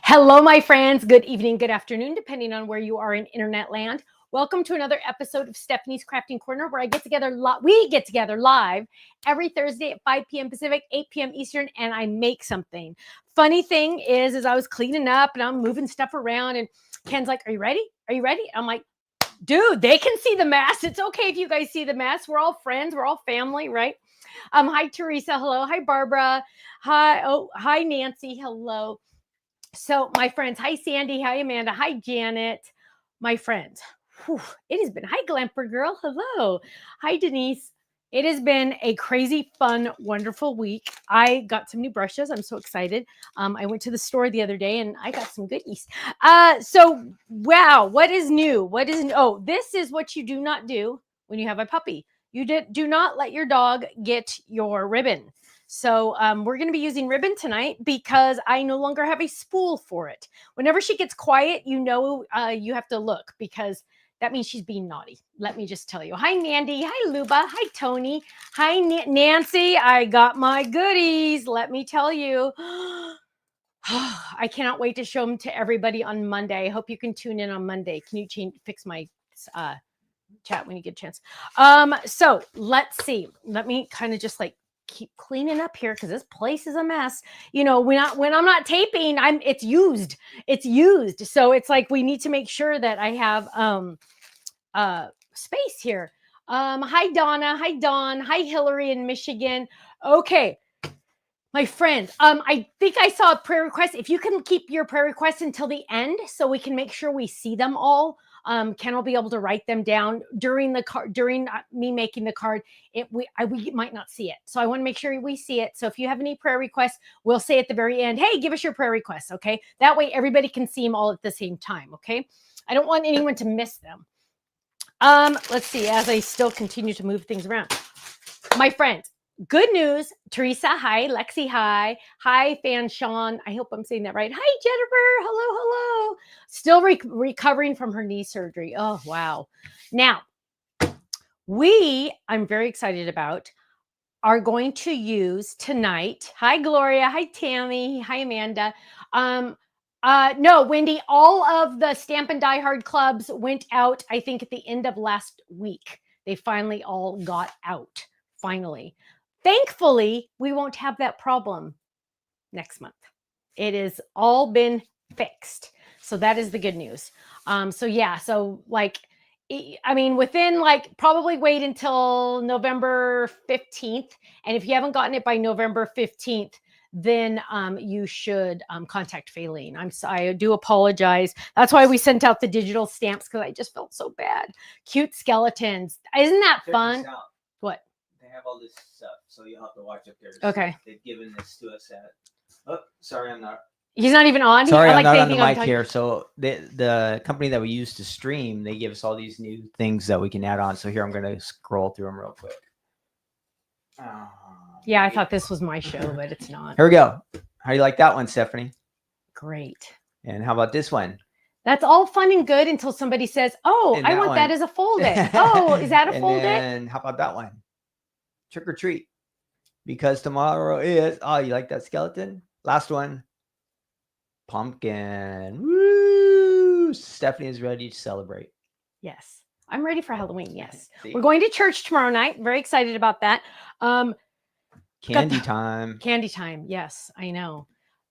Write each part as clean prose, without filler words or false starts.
Hello, my friends. Good evening, good afternoon, depending on where you are in internet land. Welcome to another episode of Stephanie's Crafting Corner, where we get together live every Thursday at 5 p.m. Pacific, 8 p.m. Eastern, and I make something. Funny thing is I was cleaning up and I'm moving stuff around, and Ken's like, "Are you ready? Are you ready?" I'm like, "Dude, they can see the mess. It's okay if you guys see the mess. We're all friends. We're all family, right?" Hi, Teresa. Hello. Hi, Barbara. Hi, Nancy. Hello. So, my friends, hi, Sandy. Hi, Amanda. Hi, Janet. My friends, it has been, hi, Glamper Girl. Hello. Hi, Denise. It has been a crazy, fun, wonderful week. I got some new brushes. I'm so excited. I went to the store the other day and I got some goodies. Wow. What is new? Oh, this is what you do not do when you have a puppy. You do not let your dog get your ribbon. So we're going to be using ribbon tonight because I no longer have a spool for it. Whenever she gets quiet, you have to look because that means she's being naughty. Let me just tell you. Hi, Mandy. Hi, Luba. Hi, Tony. Hi, Nancy. I got my goodies. Let me tell you. I cannot wait to show them to everybody on Monday. I hope you can tune in on Monday. Can you fix my chat when you get a chance? So let's see. Let me kind of just keep cleaning up here because this place is a mess. You know, when I'm not taping, it's used. So it's like we need to make sure that I have space here. Hi, Donna. Hi, Dawn. Hi, Hillary in Michigan. Okay. My friend, I think I saw a prayer request. If you can keep your prayer requests until the end so we can make sure we see them all. Ken will be able to write them down during me making the card. We might not see it. So I want to make sure we see it. So if you have any prayer requests, we'll say at the very end, hey, give us your prayer requests. Okay. That way everybody can see them all at the same time. Okay. I don't want anyone to miss them. Let's see, as I still continue to move things around. My friends, good news. Teresa, hi. Lexi, hi. Hi, Fan Sean. I hope I'm saying that right. Hi, Jennifer. Hello. Still recovering from her knee surgery. Oh, wow. Now, I'm very excited about, are going to use tonight. Hi, Gloria. Hi, Tammy. Hi, Amanda. No, Wendy, all of the Stamp and Die Hard clubs went out, I think, at the end of last week. They finally all got out. Finally. Thankfully, we won't have that problem next month. It has all been fixed. So that is the good news. Within probably wait until November 15th. And if you haven't gotten it by November 15th, then you should contact Faylene. I do apologize. That's why we sent out the digital stamps, because I just felt so bad. Cute skeletons. Isn't that fun? What? They have all this stuff, so you'll have to watch up there. Okay. They've given this to us at... Oh, sorry, I'm not... He's not even on? Sorry, I'm not on the mic here. So the company that we use to stream, they give us all these new things that we can add on. So here, I'm going to scroll through them real quick. Yeah, I thought this was my show, but it's not. Here we go. How do you like that one, Stephanie? Great. And how about this one? That's all fun and good until somebody says, oh, I want that as a fold-it. Oh, is that a fold-it? And how about that one? Trick or treat. Because tomorrow is... Oh, you like that skeleton? Last one. Pumpkin. Woo! Stephanie is ready to celebrate. Yes. I'm ready for Halloween. Yes. We're going to church tomorrow night. Very excited about that. Candy time. Candy time. Yes, I know.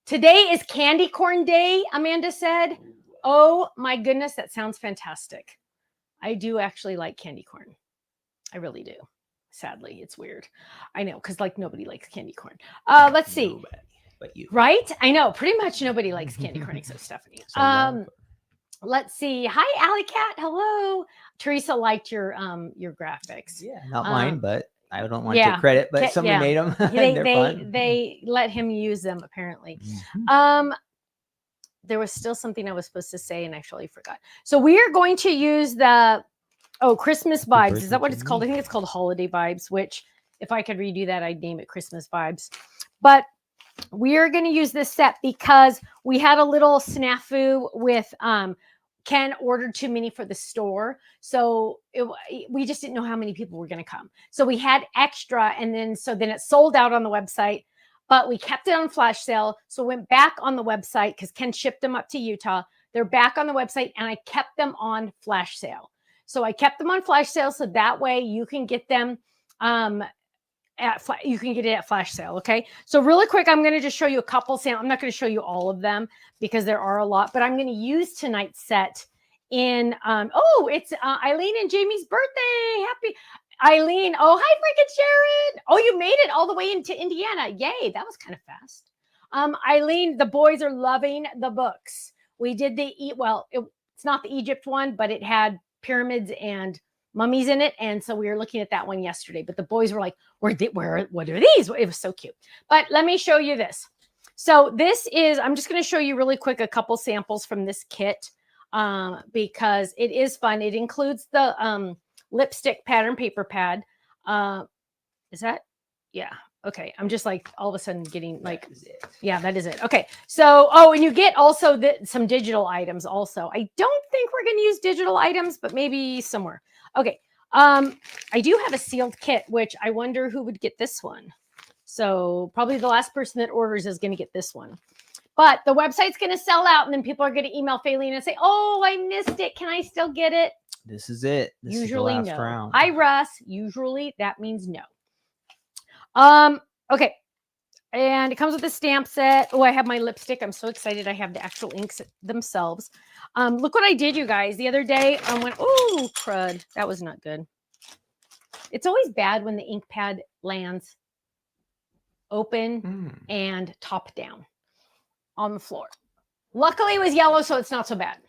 Today is candy corn day, Amanda said. Oh my goodness, that sounds fantastic. I do actually like candy corn. I really do. Sadly, it's weird. I know, because nobody likes candy corn. Let's see. Nobody but you. Right? I know. Pretty much nobody likes candy corn except Stephanie. Let's see. Hi, Alley Cat. Hello. Teresa liked your graphics. Yeah, not mine, but I don't want to take credit, but somebody made them. They let him use them, apparently. Mm-hmm. There was still something I was supposed to say and I actually forgot. So we are going to use the Christmas vibes. Is that what it's called? I think it's called holiday vibes, which if I could redo that, I'd name it Christmas vibes. But we are going to use this set because we had a little snafu with Ken ordered too many for the store. So we just didn't know how many people were going to come. So we had extra. And then it sold out on the website. but we kept it on flash sale. So went back on the website because Ken shipped them up to Utah. They're back on the website and I kept them on flash sale. So I kept them on flash sale. So that way you can get them, you can get it at flash sale. Okay. So really quick, I'm going to just show you a couple samples. I'm not going to show you all of them because there are a lot, but I'm going to use tonight's set in, it's Eileen and Jamie's birthday. Happy Eileen. Oh, hi, freaking Sharon. Oh, you made it all the way into Indiana. Yay. That was kind of fast. Eileen, the boys are loving the books. We did it's not the Egypt one, but it had pyramids and mummies in it. And so we were looking at that one yesterday, but the boys were like, what are these? It was so cute. But let me show you this. So this is, I'm just going to show you really quick a couple samples from this kit because it is fun. It includes the lipstick pattern paper pad. Is that? Yeah. Okay. I'm just like all of a sudden getting like, yeah, that is it. Okay. So, and you get also some digital items also. I don't think we're going to use digital items, but maybe somewhere. Okay. I do have a sealed kit, which I wonder who would get this one. So probably the last person that orders is going to get this one. But the website's going to sell out and then people are going to email Faylene and say, oh, I missed it. Can I still get it? This is it. This usually is the last no. round. Hi, Russ. Usually that means no. Okay. And it comes with a stamp set. Oh, I have my lipstick. I'm so excited. I have the actual inks themselves. Look what I did, you guys. The other day I went, oh, crud. That was not good. It's always bad when the ink pad lands open and top down on the floor. Luckily it was yellow, so it's not so bad.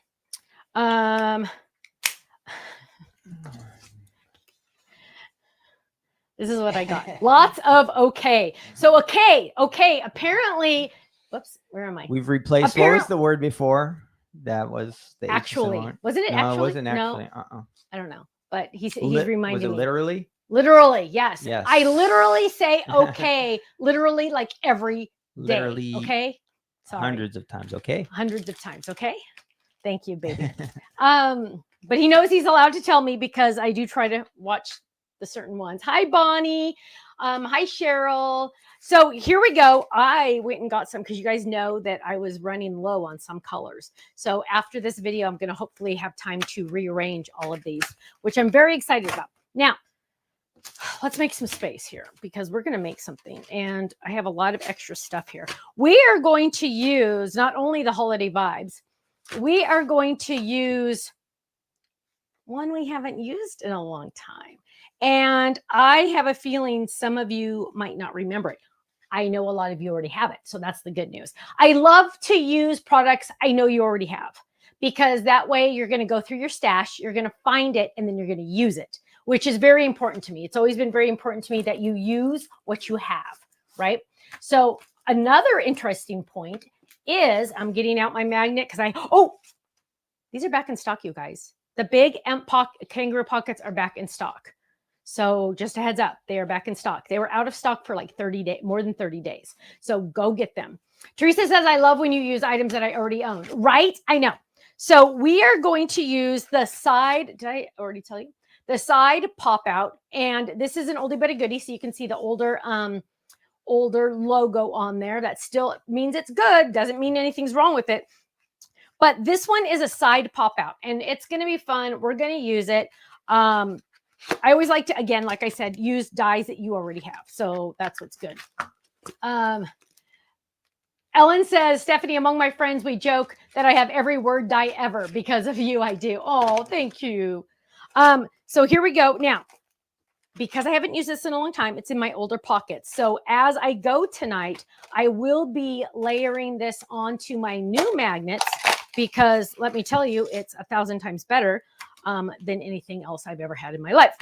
This is what I got. Lots of okay. So okay. Apparently, whoops, where am I? We've replaced. What was the word before? That was the actually. Wasn't it no, actually? It wasn't actually. No. I don't know. But he's reminding me. Was it literally? Literally, yes. Yes. I literally say okay, literally like every day. Literally. Okay. Sorry. Hundreds of times. Okay. Hundreds of times. Okay. Thank you, baby. But he knows he's allowed to tell me because I do try to watch the certain ones. Hi, Bonnie. Hi, Cheryl. So here we go. I went and got some because you guys know that I was running low on some colors. So after this video, I'm going to hopefully have time to rearrange all of these, which I'm very excited about. Now, let's make some space here because we're going to make something. And I have a lot of extra stuff here. We are going to use not only the holiday vibes, we are going to use one we haven't used in a long time. And I have a feeling some of you might not remember it. I know a lot of you already have it. So that's the good news. I love to use products I know you already have because that way you're going to go through your stash, you're going to find it, and then you're going to use it, which is very important to me. It's always been very important to me that you use what you have, right? So another interesting point is I'm getting out my magnet because these are back in stock, you guys. The big kangaroo pockets are back in stock. So just a heads up, they are back in stock. They were out of stock for like 30 days, more than 30 days. So go get them. Teresa says, I love when you use items that I already own. Right? I know. So we are going to use the side. Did I already tell you? The side pop out. And this is an oldie but a goodie. So you can see the older logo on there. That still means it's good. Doesn't mean anything's wrong with it. But this one is a side pop out and it's going to be fun. We're going to use it. I always like to, again, like I said, use dies that you already have. So that's what's good. Ellen says, Stephanie, among my friends, we joke that I have every word die ever because of you. I do. Oh, thank you. So here we go. Now, because I haven't used this in a long time, it's in my older pockets. So as I go tonight, I will be layering this onto my new magnets because let me tell you, it's 1,000 times better than anything else I've ever had in my life.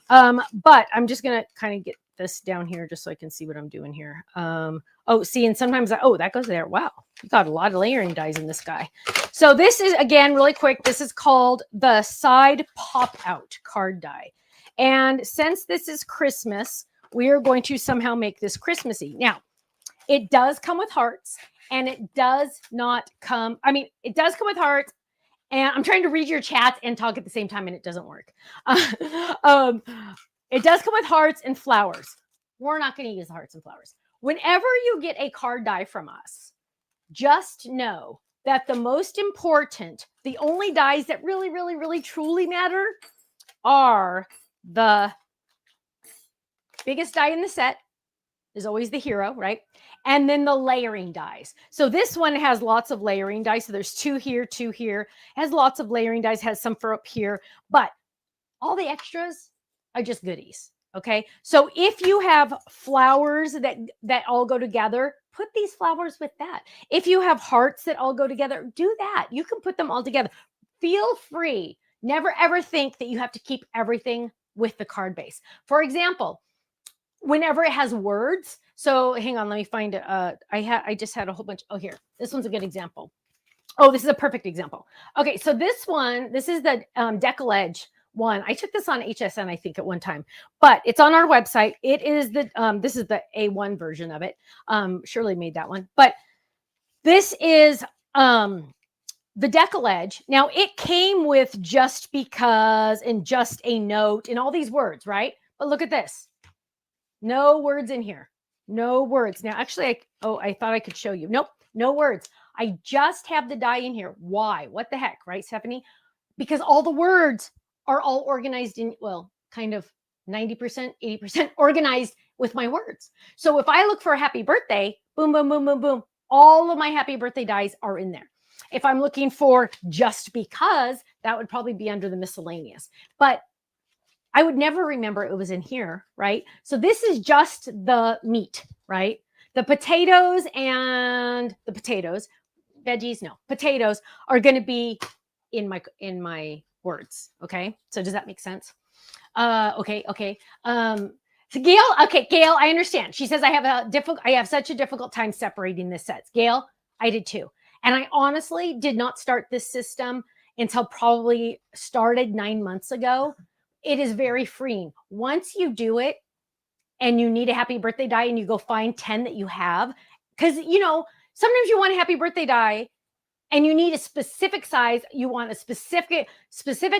But I'm just going to kind of get this down here just so I can see what I'm doing here. See, and sometimes that goes there. Wow. You got a lot of layering dies in this guy. So this is, again, really quick. This is called the side pop out card die. And since this is Christmas, we are going to somehow make this Christmassy. Now, it does come with hearts and it does not come. I mean, it does come with hearts. And I'm trying to read your chat and talk at the same time, and it doesn't work. It does come with hearts and flowers. We're not going to use hearts and flowers. Whenever you get a card die from us, just know that the most important, the only dies that really, really, really, truly matter are the biggest die in the set is always the hero, right? And then the layering dies. So this one has lots of layering dies. So there's 2 here, 2 here, has lots of layering dies, has some for up here, but all the extras are just goodies. Okay. So if you have flowers that all go together, put these flowers with that. If you have hearts that all go together, do that. You can put them all together. Feel free. Never ever think that you have to keep everything with the card base. For example, whenever it has words. So hang on, let me find it. I just had a whole bunch. Oh, here. This one's a good example. Oh, this is a perfect example. Okay, so this is the Decollage one. I took this on HSN, I think, at one time, but it's on our website. It is this is the A1 version of it. Shirley made that one, but this is the Decollage. Now it came with just because and just a note and all these words, right? But look at this. No words in here. No words. Now, actually, I thought I could show you. Nope, no words. I just have the die in here. Why? What the heck, right, Stephanie? Because all the words are all organized in, well, kind of 90%, 80% organized with my words. So if I look for a happy birthday, boom, boom, boom, boom, boom, all of my happy birthday dies are in there. If I'm looking for just because, that would probably be under the miscellaneous. But I would never remember it was in here, right? So this is just the meat, right? The potatoes and the potatoes, veggies, no, potatoes are going to be in my words. Okay. So does that make sense? Okay. So Gail, I understand. She says I have such a difficult time separating this sets. Gail, I did too. And I honestly did not start this system until probably started 9 months ago. It is very freeing. Once you do it and you need a happy birthday die and you go find 10 that you have, because, sometimes you want a happy birthday die and you need a specific size, you want a specific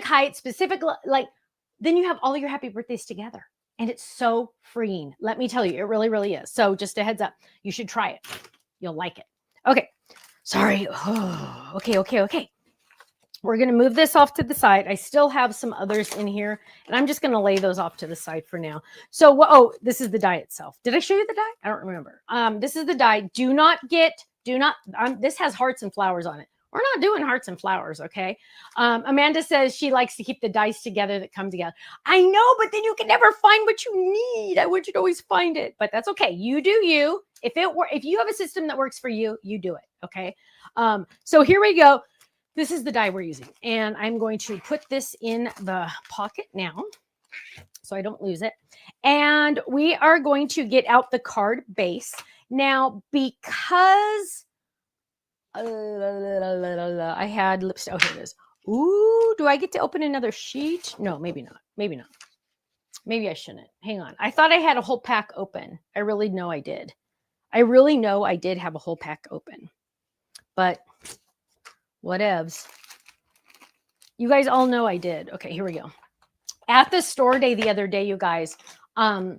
height, then you have all your happy birthdays together. And it's so freeing. Let me tell you, it really, really is. So just a heads up, you should try it. You'll like it. Okay. Sorry. Oh, okay. We're going to move this off to the side. I still have some others in here, and I'm just going to lay those off to the side for now. So, this is the die itself. Did I show you the die? I don't remember. This is the die. This has hearts and flowers on it. We're not doing hearts and flowers, okay? Amanda says she likes to keep the dice together that come together. I know, but then you can never find what you need. I want you to always find it, but that's okay. You do you. If you have a system that works for you, you do it, okay? So here we go. This is the die we're using, and I'm going to put this in the pocket now so I don't lose it. And we are going to get out the card base. Now, because I had lipstick. Oh, here it is. Ooh, do I get to open another sheet? No, maybe not. Maybe I shouldn't. Hang on. I thought I had a whole pack open. I really know I did. I really know I did have a whole pack open. But whatevs. You guys all know I did. Okay, here we go. At the store day the other day, you guys, I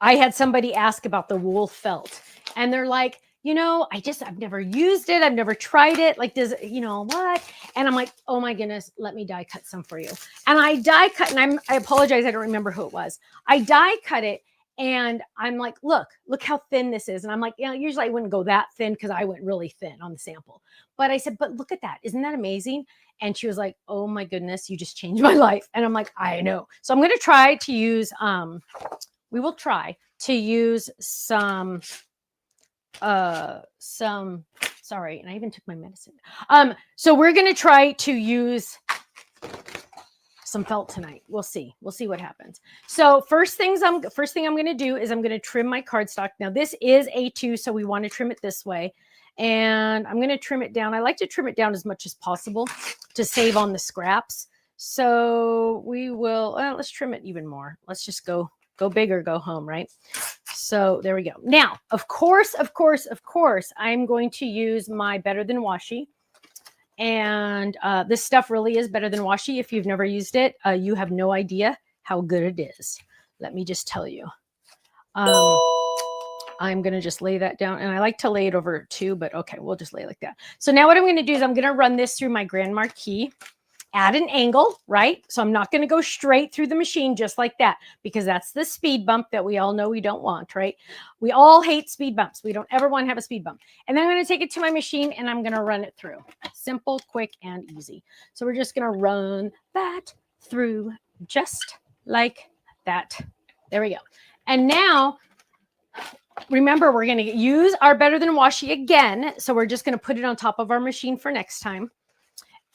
had somebody ask about the wool felt. And they're like, I've never used it. I've never tried it. Like, does what? And I'm like, oh my goodness, let me die cut some for you. And I die cut, and I apologize, I don't remember who it was. I die cut it, and I'm like, look how thin this is. And I'm like, usually I wouldn't go that thin because I went really thin on the sample. But I said, but look at that. Isn't that amazing? And she was like, oh my goodness, you just changed my life. And I'm like, I know. So I'm going to try to use, we will try to use some, sorry. And I even took my medicine. So we're going to try to use some felt tonight. We'll see what happens. So first thing I'm going to do is I'm going to trim my cardstock. Now this is A2, so we want to trim it this way. And I'm going to trim it down. I like to trim it down as much as possible to save on the scraps. So we will, let's trim it even more. Let's just go big or go home, right? So there we go. Now, of course, I'm going to use my Better Than Washi. And this stuff really is better than washi. If you've never used it, you have no idea how good it is. Let me just tell you. I'm going to just lay that down. And I like to lay it over 2, but okay, we'll just lay it like that. So now what I'm going to do is I'm going to run this through my Grand Marquis at an angle, right? So I'm not going to go straight through the machine just like that, because that's the speed bump that we all know we don't want, right? We all hate speed bumps. We don't ever want to have a speed bump. And then I'm going to take it to my machine and I'm going to run it through. Simple, quick, and easy. So we're just going to run that through just like that. There we go. And now, remember, we're going to use our Better Than Washi again. So we're just going to put it on top of our machine for next time.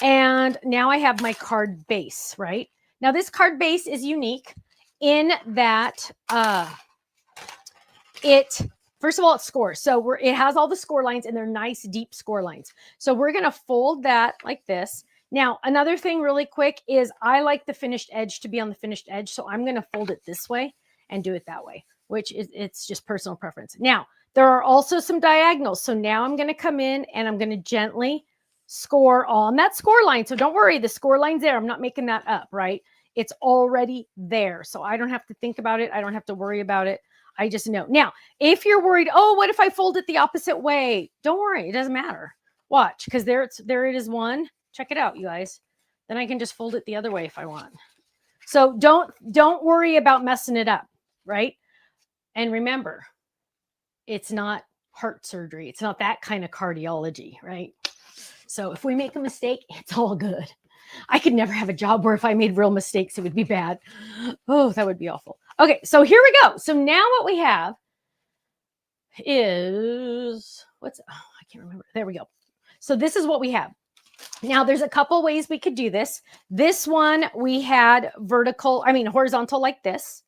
And now I have my card base, right? Now this card base is unique in that first of all, it scores. So it has all the score lines and they're nice, deep score lines. So we're going to fold that like this. Now, another thing really quick is I like the finished edge to be on the finished edge. So I'm going to fold it this way and do it that way, which is, it's just personal preference. Now, there are also some diagonals. So now I'm going to come in and I'm going to gently score on that score line. So don't worry, the score line's there. I'm not making that up, right? It's already there. So I don't have to think about it. I don't have to worry about it. I just know. Now, if you're worried, oh, what if I fold it the opposite way? Don't worry. It doesn't matter. Watch, because there it is one. Check it out, you guys. Then I can just fold it the other way if I want. So don't worry about messing it up, right? And remember, it's not heart surgery. It's not that kind of cardiology, right? So if we make a mistake, it's all good. I could never have a job where if I made real mistakes, it would be bad. Oh, that would be awful. Okay, so here we go. So now what we have is, I can't remember. There we go. So this is what we have. Now there's a couple ways we could do this. This one we had horizontal like this.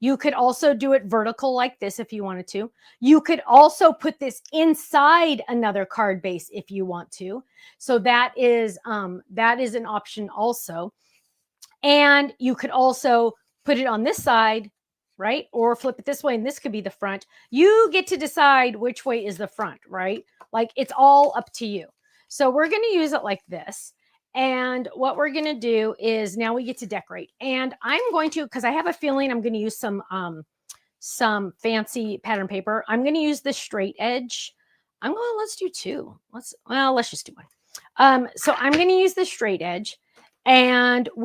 You could also do it vertical like this if you wanted to. You could also put this inside another card base if you want to. So that is an option also. And you could also put it on this side, right? Or flip it this way, and this could be the front. You get to decide which way is the front, right? Like it's all up to you. So we're going to use it like this. And what we're going to do is now we get to decorate. And I'm going to, because I have a feeling I'm going to use some fancy pattern paper. I'm going to use the straight edge. Let's do 2. Let's just do 1. So I'm going to use the straight edge. And I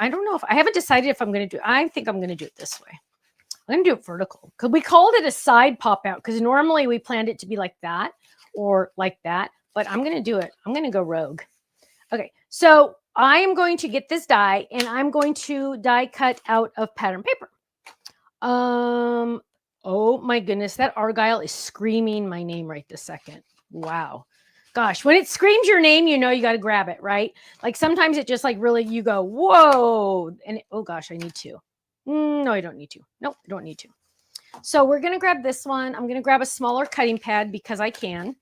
don't know if, I haven't decided if I'm going to do, I think I'm going to do it this way. I'm going to do it vertical because we called it a side pop out because normally we planned it to be like that or like that, but I'm going to do it. I'm going to go rogue. Okay. So I am going to get this die and I'm going to die cut out of pattern paper. Oh my goodness. That Argyle is screaming my name right this second. Wow. Gosh, when it screams your name, you know you got to grab it, right? Like sometimes it just like really, you go, whoa. And oh gosh, I need to. No, I don't need to. Nope, I don't need to. So we're going to grab this one. I'm going to grab a smaller cutting pad because I can.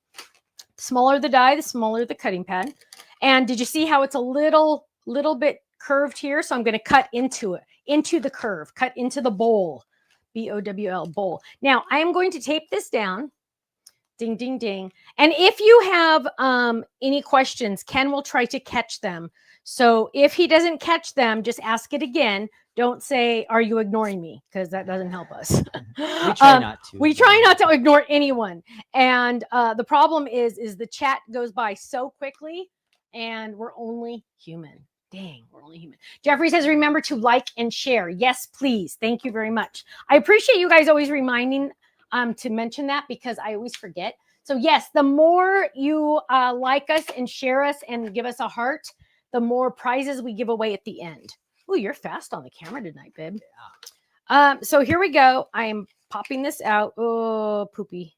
The smaller the die, the smaller the cutting pad. And did you see how it's a little bit curved here? So I'm going to cut into it, into the curve, cut into the bowl, B-O-W-L, bowl. Now I am going to tape this down. Ding, ding, ding. And if you have any questions, Ken will try to catch them. So if he doesn't catch them, just ask it again. Don't say, are you ignoring me? Because that doesn't help us. We try not to. We try not to ignore anyone. And the problem is the chat goes by so quickly and we're only human. Dang, we're only human. Jeffrey says, remember to like and share. Yes, please. Thank you very much. I appreciate you guys always reminding to mention that because I always forget. So yes, the more you like us and share us and give us a heart, the more prizes we give away at the end. Oh, you're fast on the camera tonight, babe. Yeah. So here we go. I am popping this out. Oh, poopy.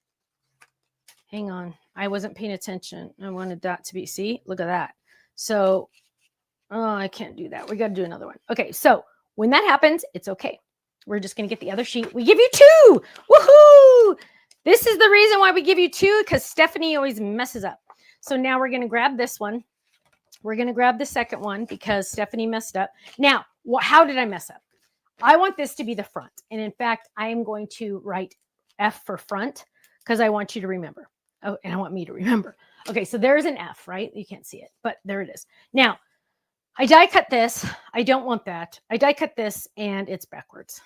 Hang on. I wasn't paying attention. I wanted that to be, see, look at that. So, oh, I can't do that. We got to do another one. Okay. So when that happens, it's okay. We're just going to get the other sheet. We give you 2. Woohoo! This is the reason why we give you 2 because Stephanie always messes up. So now we're going to grab this one. We're going to grab the second one because Stephanie messed up. Now, how did I mess up? I want this to be the front. And in fact, I am going to write F for front because I want you to remember. Oh, and I want me to remember. Okay, so there's an F, right? You can't see it, but there it is. Now, I die cut this. I don't want that. I die cut this and it's backwards.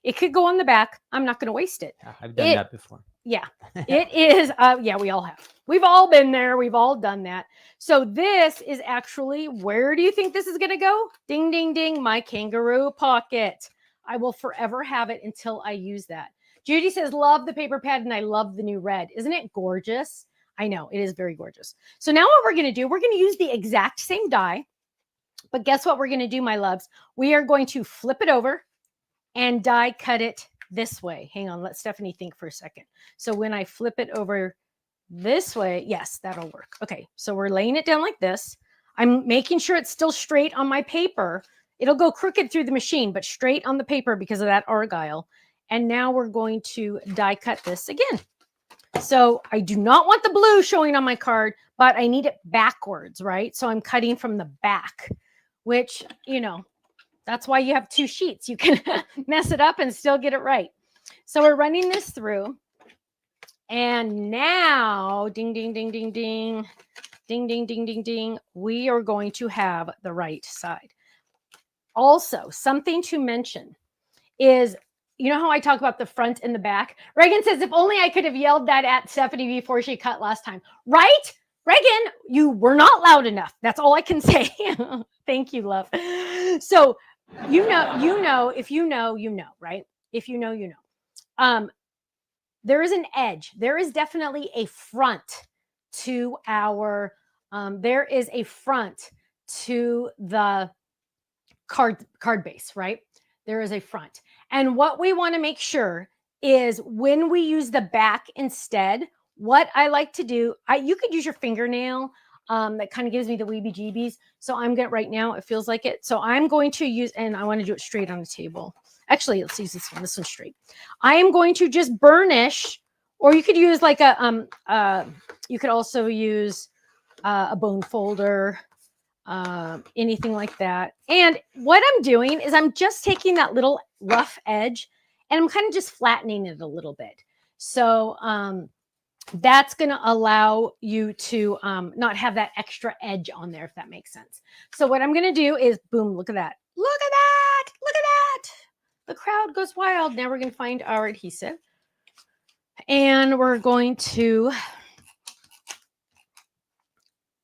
It could go on the back. I'm not going to waste it. I've done that before. Yeah, it is. Yeah, we all have. We've all been there. We've all done that. So this is actually, where do you think this is going to go? Ding, ding, ding, my kangaroo pocket. I will forever have it until I use that. Judy says, love the paper pad and I love the new red. Isn't it gorgeous? I know, it is very gorgeous. So now what we're going to do, we're going to use the exact same die. But guess what we're going to do, my loves? We are going to flip it over and die cut it this way. Hang on, let Stephanie think for a second. So when I flip it over this way, yes, that'll work. Okay, so we're laying it down like this. I'm making sure it's still straight on my paper. It'll go crooked through the machine, but straight on the paper because of that argyle. And now we're going to die cut this again. So I do not want the blue showing on my card, but I need it backwards, right? So I'm cutting from the back, which, you know, that's why you have two sheets. You can mess it up and still get it right. So we're running this through. And now, ding, ding, ding, ding, ding, ding, ding, ding, ding, ding, we are going to have the right side. Also, something to mention is, you know how I talk about the front and the back? Reagan says, if only I could have yelled that at Stephanie before she cut last time. Right? Reagan, you were not loud enough. That's all I can say. Thank you, love. So, you know, if you know, you know, right? If you know, you know. There is an edge. There is definitely a front to our, there is a front to the card base, right? There is a front. And what we want to make sure is when we use the back instead, what I like to do, you could use your fingernail. That kind of gives me the weebie-jeebies. So I'm going to, right now, it feels like it. So I'm going to use, and I want to do it straight on the table. Actually, let's use this one. This one's straight. I am going to just burnish, or you could use like you could also use a bone folder, anything like that. And what I'm doing is I'm just taking that little rough edge and I'm kind of just flattening it a little bit. So that's going to allow you to not have that extra edge on there, if that makes sense. So what I'm going to do is, boom, look at that. Look at that. Look at that. The crowd goes wild. Now we're going to find our adhesive. And we're going to,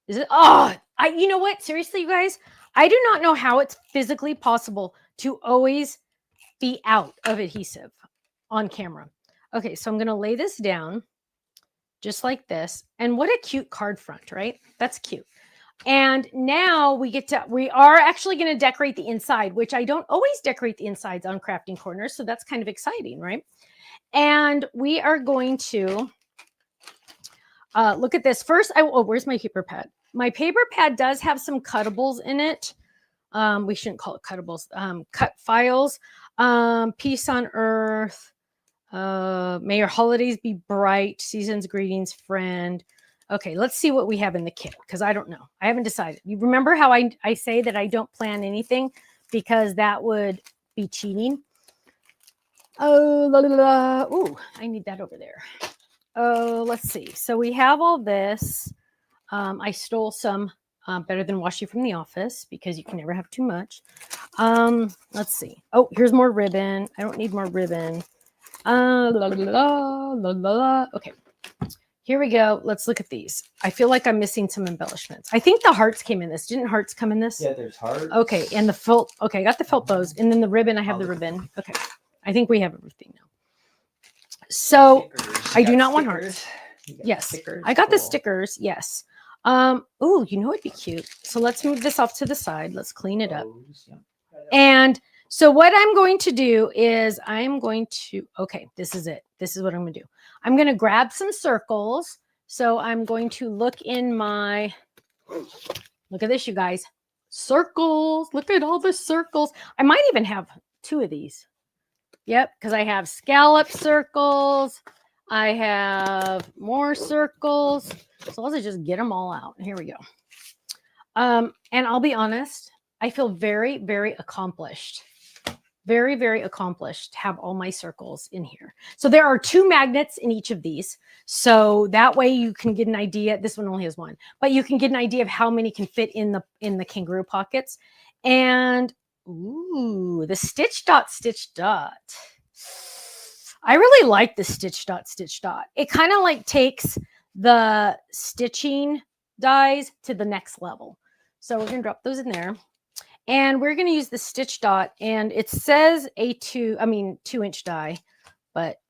you know what? Seriously, you guys, I do not know how it's physically possible to always be out of adhesive on camera. Okay, so I'm going to lay this down just like this. And what a cute card front, right? That's cute. And now we are actually going to decorate the inside, which I don't always decorate the insides on Crafting Corners. So that's kind of exciting, right? And we are going to look at this. First, where's my paper pad? My paper pad does have some cuttables in it. We shouldn't call it cuttables. Cut files. Peace on earth. May your holidays be bright. Season's greetings, friend. Okay, let's see what we have in the kit, because I don't know. I haven't decided. You remember how I say that I don't plan anything because that would be cheating. Oh, la, la, la. Ooh, I need that over there. Oh, let's see. So we have all this. I stole some Better Than Washi from the office because you can never have too much. Let's see. Oh, here's more ribbon. I don't need more ribbon. La, la, la, la, la, la. Okay. Here we go. Let's look at these. I feel like I'm missing some embellishments. I think the hearts came in this. Didn't hearts come in this? Yeah, there's hearts. Okay, and the felt. Okay, I got the felt bows, and then the ribbon. I have the ribbon. Okay, I think we have everything now. So I do not want hearts. Yes, stickers. I got the stickers. Yes. Oh, you know what'd be cute? So let's move this off to the side. Let's clean it up. And so what I'm going to do is okay, this is it. This is what I'm going to do. I'm going to grab some circles. So I'm going to look at this, you guys. Circles. Look at all the circles. I might even have 2 of these. Yep, because I have scallop circles. I have more circles. So let's just get them all out. Here we go. And I'll be honest, I feel very, very accomplished very, very accomplished to have all my circles in here. So there are 2 magnets in each of these. So that way you can get an idea. This one only has 1, but you can get an idea of how many can fit in the kangaroo pockets. And ooh, the stitch dot. I really like the stitch dot. It kind of like takes the stitching dies to the next level. So we're going to drop those in there. And we're going to use the stitch dot, and it says a 2-inch die, but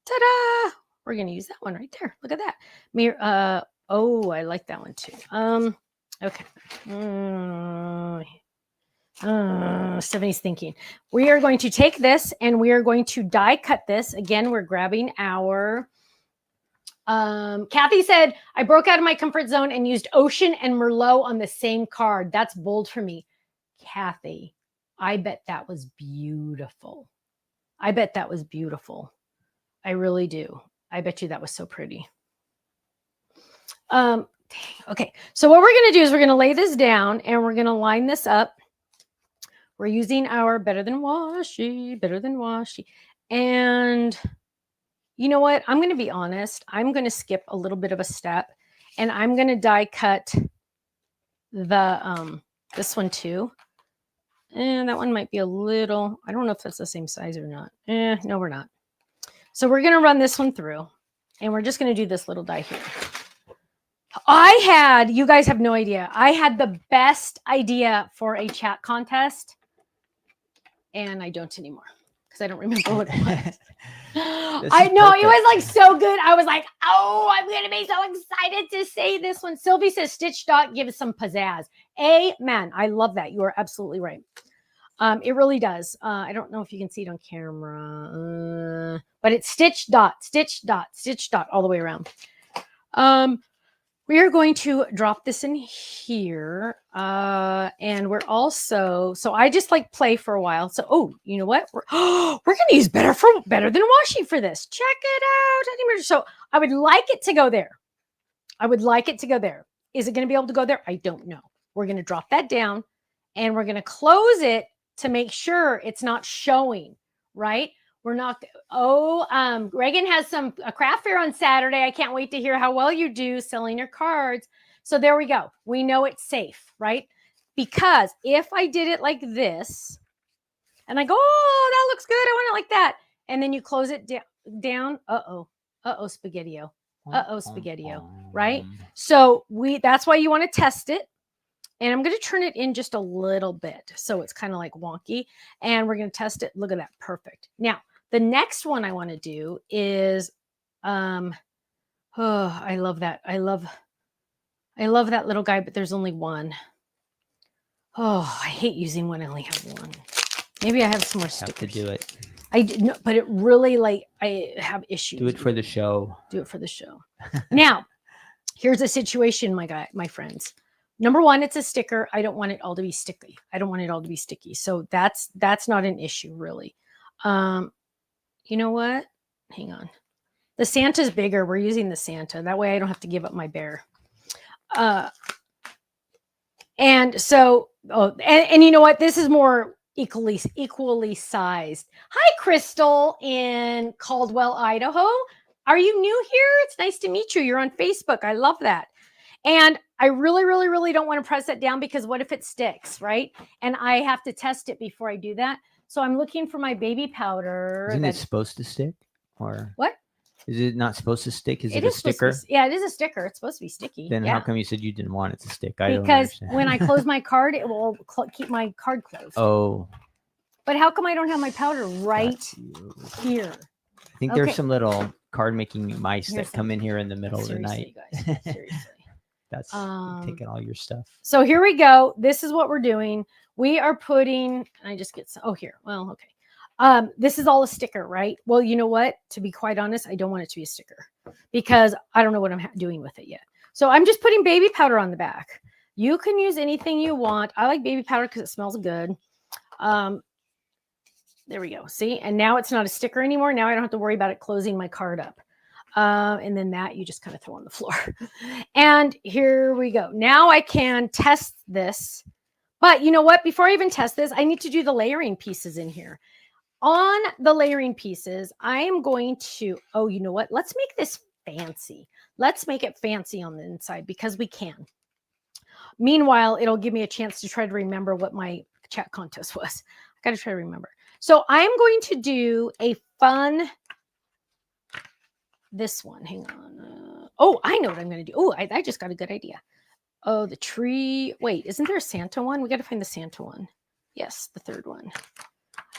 ta-da! We're going to use that one right there. Look at that. Oh, I like that one too. Okay. Stephanie's thinking. We are going to take this and we are going to die cut this. Again, we're grabbing our Kathy said, I broke out of my comfort zone and used Ocean and Merlot on the same card. That's bold for me. Kathy, I bet that was beautiful. I bet that was beautiful. I really do. I bet you that was so pretty. Okay, so what we're going to do is we're going to lay this down and we're going to line this up. We're using our Better Than Washi. And you know what? I'm going to be honest. I'm going to skip a little bit of a step and I'm going to die cut the this one too. And that one might be a little, I don't know if that's the same size or not. No, we're not. So we're going to run this one through and we're just going to do this little die here. You guys have no idea. I had the best idea for a chat contest and I don't anymore because I don't remember what it was. I know perfect. It was like so good. I was like, oh, I'm going to be so excited to say this one. Sylvie says stitch dot gives some pizzazz. Amen. I love that. You are absolutely right. It really does. I don't know if you can see it on camera, but it's stitch dot all the way around. We are going to drop this in here. And we're also, so I just like play for a while. So, oh, you know what? We're going to use Better Than Washi for this. Check it out. So I would like it to go there. Is it going to be able to go there? I don't know. We're going to drop that down and we're going to close it to make sure it's not showing, right? We're not, Reagan has a craft fair on Saturday. I can't wait to hear how well you do selling your cards. So there we go. We know it's safe, right? Because if I did it like this and I go, oh, that looks good. I want it like that. And then you close it down. Spaghetti-O. Spaghetti-O, right? So that's why you want to test it. And I'm going to turn it in just a little bit. So it's kind of like wonky. And we're going to test it. Look at that. Perfect. Now, the next one I want to do is, I love that. I love that little guy, but there's only one. Oh, I hate using one. I only have one. Maybe I have some more stickers. Have to do it. I no, but it really I have issues. Do it for the show. Now, here's a situation, my friends. Number one, it's a sticker. I don't want it all to be sticky. So that's not an issue really. You know what? Hang on. The Santa's bigger. We're using the Santa. That way I don't have to give up my bear. And so, and you know what? This is more equally sized. Hi, Crystal in Caldwell, Idaho. Are you new here? It's nice to meet you. You're on Facebook. I love that. And I really, really, really don't want to press it down because what if it sticks, right? And I have to test it before I do that. So I'm looking for my baby powder. Isn't it supposed to stick? Or what? Is it not supposed to stick? Is it a sticker? Yeah, it is a sticker. It's supposed to be sticky. Then how come you said you didn't want it to stick? Because when I close my card, it will keep my card closed. Oh. But how come I don't have my powder right here? I think there's some little card making mice that come in here in the middle of the night. Guys, seriously. That's taking all your stuff. So here we go. This is what we're doing. We are putting, I just get some, here. Well, okay. This is all a sticker, right? Well, you know what? To be quite honest, I don't want it to be a sticker because I don't know what I'm doing with it yet. So I'm just putting baby powder on the back. You can use anything you want. I like baby powder because it smells good. There we go. See? And now it's not a sticker anymore. Now I don't have to worry about it closing my card up. And then that you just kind of throw on the floor. And here we go. Now I can test this. But you know what? Before I even test this, I need to do the layering pieces in here. on the layering pieces, I am going to, oh, you know what? Let's make this fancy. Let's make it fancy on the inside because we can. Meanwhile, it'll give me a chance to try to remember what my chat contest was. I got to try to remember. So I'm going to do a fun, this one, hang on. Oh, I know what I'm going to do. Oh, I just got a good idea. Oh, the tree. Wait, isn't there a Santa one? We got to find the Santa one. Yes, the third one.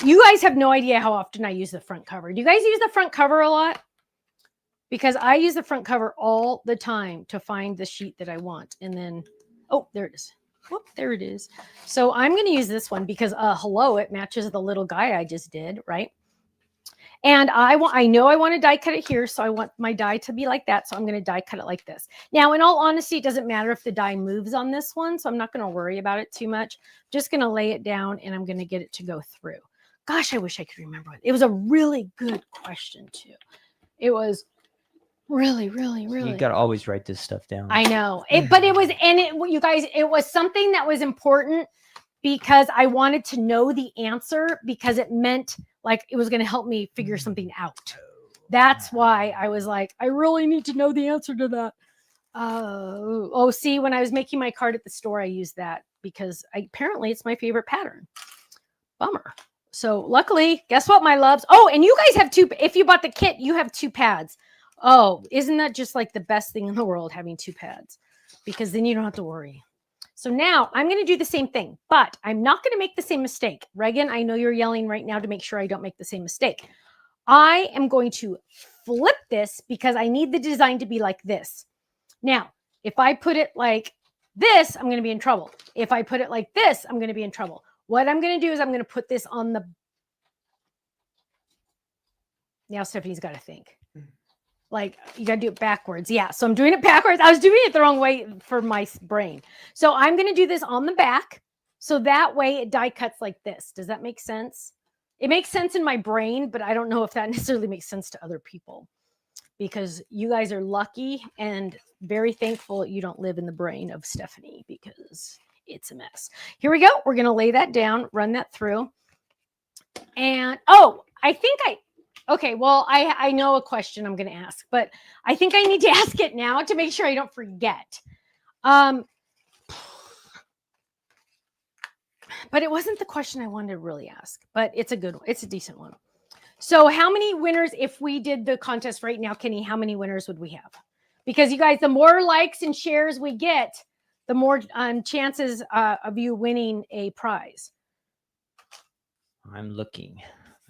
You guys have no idea how often I use the front cover. Do you guys use the front cover a lot? Because I use the front cover all the time to find the sheet that I want. And then, oh, there it is. Whoop, there it is. So I'm going to use this one because, hello, it matches the little guy I just did, right? And I know I want to die cut it here, so I want my die to be like that. So I'm going to die cut it like this. Now, in all honesty, it doesn't matter if the die moves on this one, so I'm not going to worry about it too much. I'm just going to lay it down, and I'm going to get it to go through. Gosh, I wish I could remember it. It was a really good question, too. It was really, really, really. You got to always write this stuff down. I know. But it was, and you guys, it was something that was important because I wanted to know the answer because it meant like it was going to help me figure something out. That's why I was like, I really need to know the answer to that. Oh, see, when I was making my card at the store, I used that because apparently it's my favorite pattern. Bummer. So luckily, guess what, my loves? Oh, and you guys have two. If you bought the kit, you have 2 pads. Oh, isn't that just like the best thing in the world, having 2 pads? Because then you don't have to worry. So now I'm going to do the same thing, but I'm not going to make the same mistake. Reagan, I know you're yelling right now to make sure I don't make the same mistake. I am going to flip this because I need the design to be like this. Now, if I put it like this, I'm going to be in trouble. If I put it like this, I'm going to be in trouble. What I'm going to do is I'm going to put this on the... Now Stephanie's got to think. Like, you got to do it backwards. Yeah, so I'm doing it backwards. I was doing it the wrong way for my brain. So I'm going to do this on the back. So that way it die cuts like this. Does that make sense? It makes sense in my brain, but I don't know if that necessarily makes sense to other people. Because you guys are lucky and very thankful you don't live in the brain of Stephanie because it's a mess. Here we go. We're going to lay that down, run that through. And, oh, okay, well, I know a question I'm going to ask, but I think I need to ask it now to make sure I don't forget. But it wasn't the question I wanted to really ask, but it's a good one. It's a decent one. So how many winners, if we did the contest right now, Kenny, how many winners would we have? Because you guys, the more likes and shares we get, the more chances of you winning a prize. I'm looking.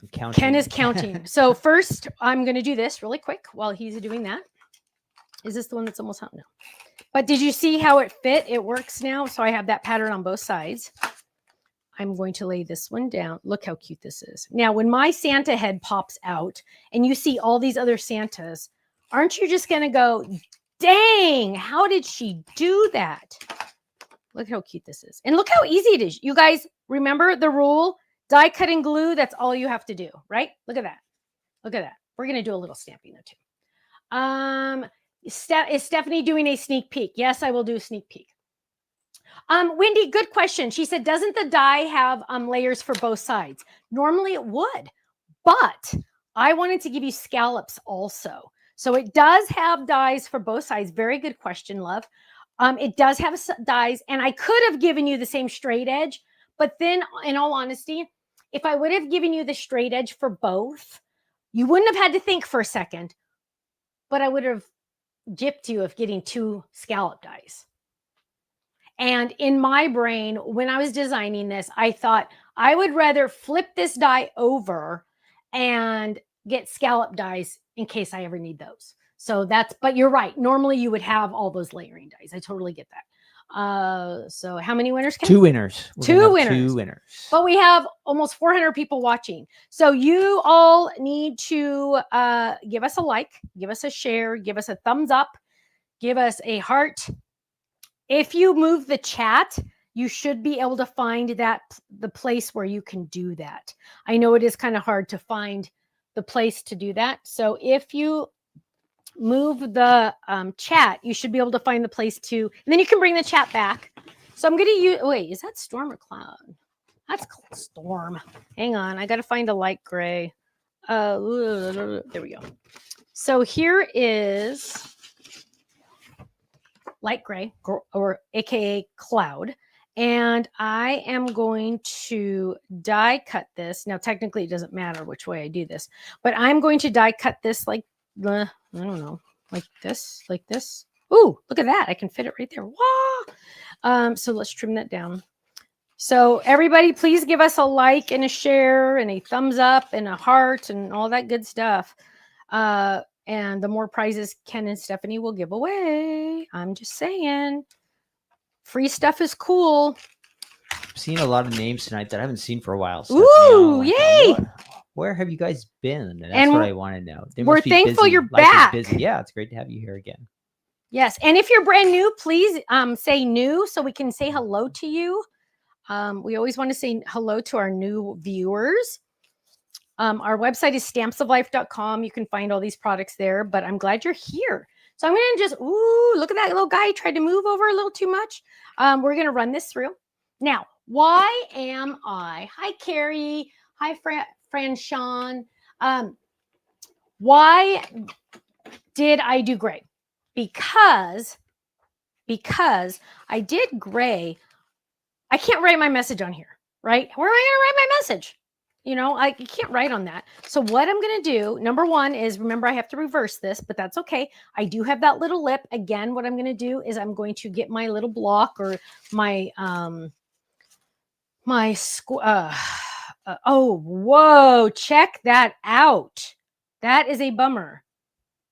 I'm counting. Ken is counting. So first, I'm going to do this really quick while he's doing that. Is this the one that's almost out? No. But did you see how it fit? It works now. So I have that pattern on both sides. I'm going to lay this one down. Look how cute this is. Now, when my Santa head pops out and you see all these other Santas, aren't you just going to go, dang, how did she do that? Look how cute this is. And look how easy it is. You guys remember the rule? Die, cut, and glue. That's all you have to do, right? Look at that. Look at that. We're going to do a little stamping though too. Is Stephanie doing a sneak peek? Yes, I will do a sneak peek. Wendy, good question. She said, doesn't the die have layers for both sides? Normally it would, but I wanted to give you scallops also. So it does have dies for both sides. Very good question, love. It does have dies, and I could have given you the same straight edge, but then in all honesty, if I would have given you the straight edge for both, you wouldn't have had to think for a second, but I would have gypped you of getting 2 scallop dies. And in my brain, when I was designing this, I thought I would rather flip this die over and get scallop dies in case I ever need those. So but you're right. Normally you would have all those layering dies. I totally get that. So how many winners? 2 winners. 2 winners. 2 winners. But we have almost 400 people watching. So you all need to give us a like, give us a share, give us a thumbs up, give us a heart. If you move the chat, you should be able to find the place where you can do that. I know it is kind of hard to find the place to do that. So if you move the chat, you should be able to find the place to, and then you can bring the chat back. So I'm going to use, wait, is that storm or cloud? That's called Storm. Hang on. I got to find a light gray. There we go. So here is light gray, or AKA cloud. And I am going to die cut this. Now, technically, it doesn't matter which way I do this, but I'm going to die cut this like, I don't know, like this, like this. Ooh, look at that. I can fit it right there. Wow. So let's trim that down. So everybody, please give us a like and a share and a thumbs up and a heart and all that good stuff. And the more prizes Ken and Stephanie will give away. I'm just saying. Free stuff is cool. I've seen a lot of names tonight that I haven't seen for a while. Ooh, yay! Where have you guys been? That's and what I want to know. We're thankful you're Life back. is busy. Yeah, it's great to have you here again. Yes, and if you're brand new, please say new so we can say hello to you. We always want to say hello to our new viewers. Our website is stampsoflife.com. You can find all these products there, but I'm glad you're here. So I'm going to just, look at that little guy. He tried to move over a little too much. We're going to run this through. Now, why am I? Hi, Carrie. Hi, Fran Sean. Why did I do gray? Because I did gray. I can't write my message on here, right? Where am I going to write my message? You know, I can't write on that. So what I'm going to do, number one is, remember, I have to reverse this, but that's okay. I do have that little lip. Again, what I'm going to do is I'm going to get my little block or my, oh, whoa, check that out. That is a bummer.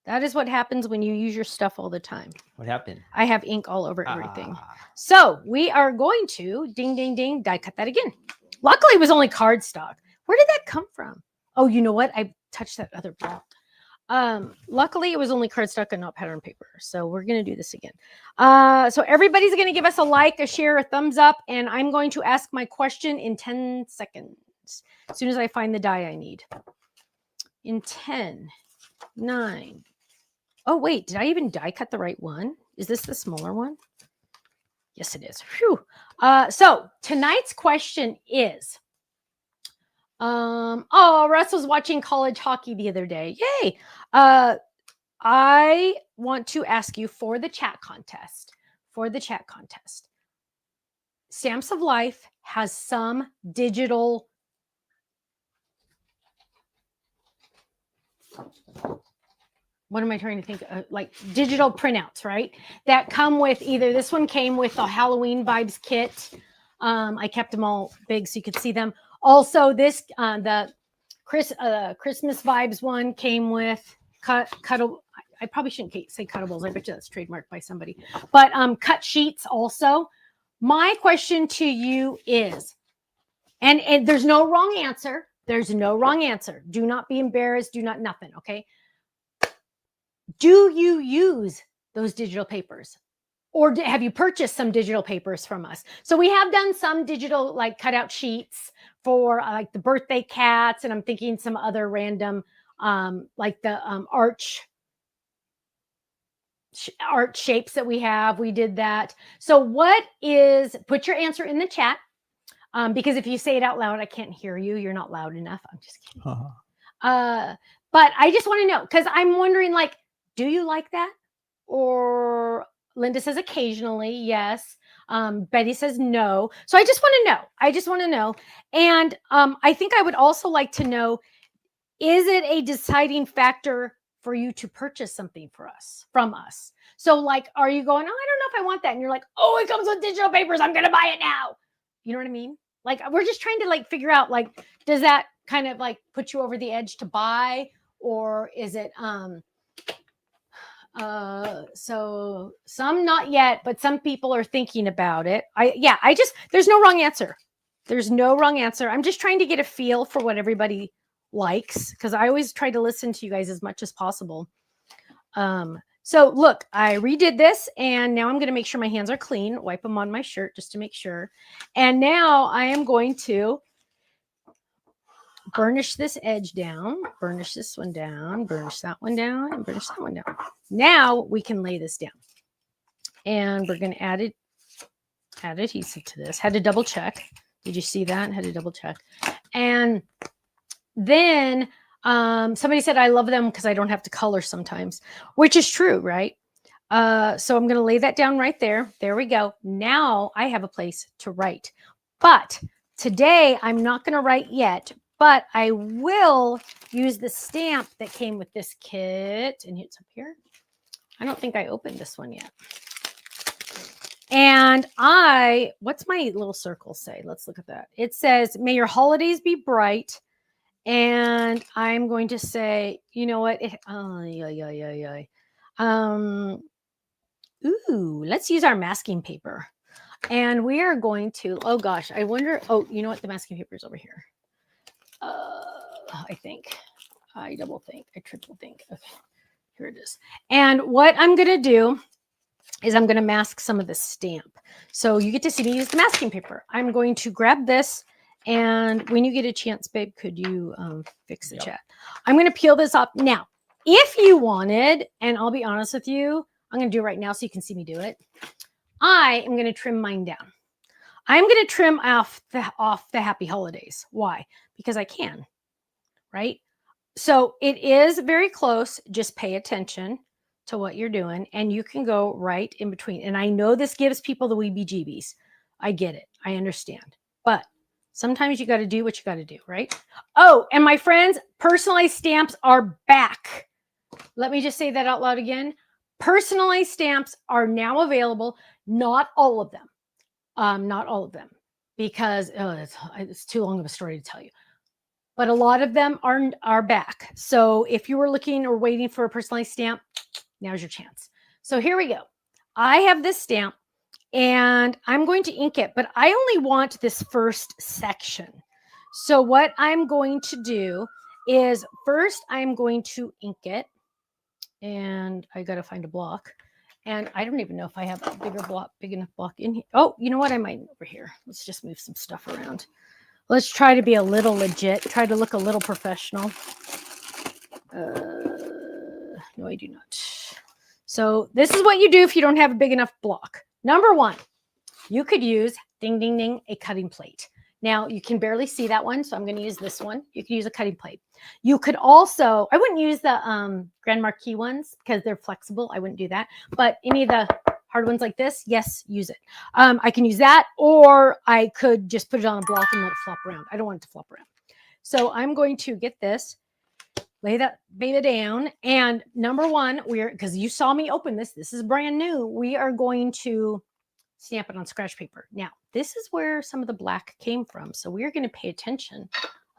That is what happens when you use your stuff all the time. What happened? I have ink all over everything. So we are going to, ding, ding, ding, die cut that again. Luckily, it was only cardstock. Where did that come from? Oh, you know what? I touched that other block. Luckily, it was only cardstock and not pattern paper. So we're going to do this again. So everybody's going to give us a like, a share, a thumbs up, and I'm going to ask my question in 10 seconds. As soon as I find the die I need. In 10, 9. Oh, wait, did I even die cut the right one? Is this the smaller one? Yes, it is. Phew. So tonight's question is, Russ was watching college hockey the other day. Yay. I want to ask you for the chat contest. Stamps of Life has some digital what am I trying to think? Like digital printouts, right? That come with either, this one came with a Halloween vibes kit. I kept them all big so you could see them. Also, this, the Christmas vibes one came with cuttable. I probably shouldn't say cuttables. I bet you that's trademarked by somebody. But cut sheets also. My question to you is, and there's no wrong answer. There's no wrong answer. Do not be embarrassed. Do not nothing, okay? Do you use those digital papers? Or have you purchased some digital papers from us? So we have done some digital like cutout sheets for like the birthday cats. And I'm thinking some other random like the art shapes that we have. We did that. So put your answer in the chat. Because if you say it out loud, I can't hear you. You're not loud enough. I'm just kidding. But I just want to know, because I'm wondering, like, do you like that? Or Linda says occasionally, yes. Betty says no. So I just want to know. And I think I would also like to know, is it a deciding factor for you to purchase something from us? So like, are you going, oh, I don't know if I want that. And you're like, oh, it comes with digital papers. I'm going to buy it now. You know what I mean? Like, we're just trying to like figure out, like, does that kind of like put you over the edge to buy? Or is it, so some not yet, but some people are thinking about it. There's no wrong answer. I'm just trying to get a feel for what everybody likes, because I always try to listen to you guys as much as possible. So look, I redid this, and now I'm going to make sure my hands are clean, wipe them on my shirt just to make sure. And now I am going to burnish this edge down, burnish this one down, burnish that one down, and burnish that one down. Now we can lay this down. And we're going to add adhesive to this. Had to double check Did you see that? I had to double check. And then somebody said, I love them because I don't have to color sometimes, which is true, right? So I'm going to lay that down right there. There we go. Now I have a place to write. But today I'm not going to write yet, but I will use the stamp that came with this kit. And it's up here. I don't think I opened this one yet. And what's my little circle say? Let's look at that. It says, may your holidays be bright. And I'm going to say, you know what? Let's use our masking paper. And we are going to, oh gosh, I wonder, oh, you know what? The masking paper is over here. I think, I double think, I triple think. Okay, here it is. And what I'm going to do is I'm going to mask some of the stamp. So you get to see me use the masking paper. I'm going to grab this. And when you get a chance, babe, could you fix the chat? I'm going to peel this up. Now, if you wanted, and I'll be honest with you, I'm going to do it right now so you can see me do it. I am going to trim mine down. I'm going to trim off the happy holidays. Why? Because I can, right? So it is very close. Just pay attention to what you're doing, and you can go right in between. And I know this gives people the weebie-jeebies. I get it. I understand. But sometimes you got to do what you got to do, right? Oh, and my friends, personalized stamps are back. Let me just say that out loud again. Personalized stamps are now available. Not all of them. Not all of them. Because it's too long of a story to tell you. But a lot of them are back. So if you were looking or waiting for a personalized stamp, now's your chance. So here we go. I have this stamp. And I'm going to ink it, but I only want this first section. So what I'm going to do is first I'm going to ink it. And I got to find a block. And I don't even know if I have a big enough block in here. Oh, you know what? I might over here. Let's just move some stuff around. Let's try to be a little legit. Try to look a little professional. No, I do not. So this is what you do if you don't have a big enough block. Number one, you could use, ding, ding, ding, a cutting plate. Now, you can barely see that one, so I'm going to use this one. You can use a cutting plate. You could also, I wouldn't use the Grand Marquis ones because they're flexible. I wouldn't do that. But any of the hard ones like this, yes, use it. I can use that, or I could just put it on a block and let it flop around. I don't want it to flop around. So I'm going to get this, lay that baby down. And number one, because you saw me open this is brand new. We are going to stamp it on scratch paper. Now, this is where some of the black came from. So we're going to pay attention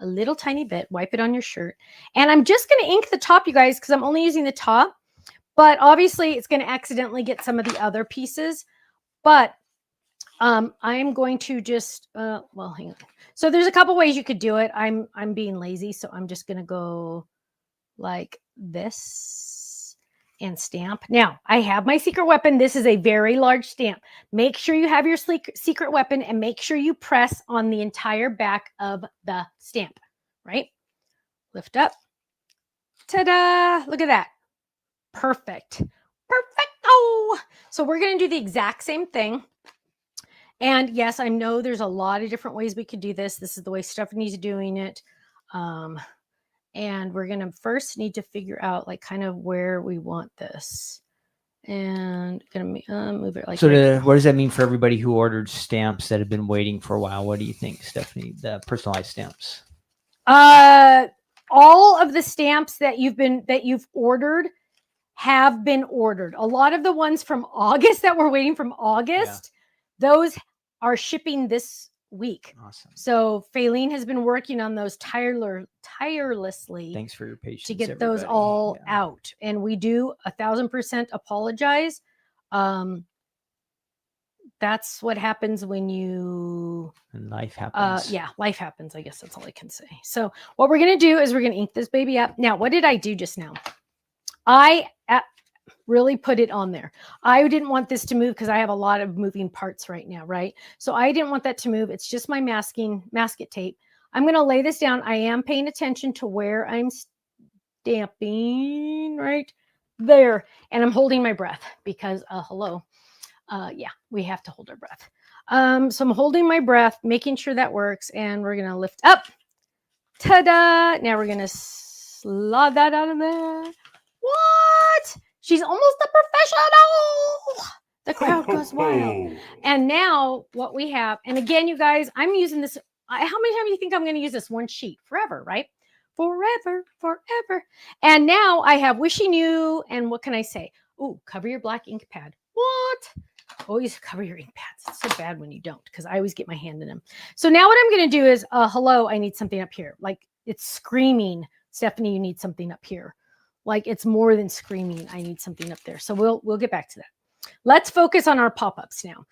a little tiny bit, wipe it on your shirt. And I'm just going to ink the top, you guys, because I'm only using the top. But obviously, it's going to accidentally get some of the other pieces. But I'm going to just, well, hang on. So there's a couple ways you could do it. I'm being lazy, so I'm just going to go like this and stamp. Now, I have my secret weapon. This is a very large stamp. Make sure you have your secret weapon and make sure you press on the entire back of the stamp, right? Lift up. Ta-da! Look at that. Perfect. Perfecto! So we're going to do the exact same thing. And yes, I know there's a lot of different ways we could do this. This is the way Stephanie's doing it. And we're going to first need to figure out like kind of where we want this. And going to move it like so. What does that mean for everybody who ordered stamps that have been waiting for a while? What do you think, Stephanie? The personalized stamps. All of the stamps that you've ordered have been ordered. A lot of the ones from August that we're waiting from August, those are shipping this week. Awesome. So Faylene has been working on those tirelessly. Thanks for your patience to get everybody. those all out. And we do 1,000% apologize. That's what happens when and life happens. Life happens. I guess that's all I can say. So what we're going to do is we're going to ink this baby up. Now, what did I do just now? I really put it on there. I didn't want this to move because I have a lot of moving parts right now, right? So I didn't want that to move. It's just my masket tape. I'm going to lay this down. I am paying attention to where I'm stamping right there. And I'm holding my breath because, hello. We have to hold our breath. So I'm holding my breath, making sure that works, and we're gonna lift up. Ta-da! Now we're gonna slide that out of there. What? She's almost a professional. The crowd goes wild. And now what we have, and again, you guys, I'm using this. How many times do you think I'm going to use this one sheet? Forever, right? Forever, forever. And now I have wishing you, and what can I say? Oh, cover your black ink pad. What? Always cover your ink pads. It's so bad when you don't, because I always get my hand in them. So now what I'm going to do is, hello, I need something up here. Like it's screaming, Stephanie, you need something up here. Like it's more than screaming, I need something up there. So we'll get back to that. Let's focus on our pop-ups now.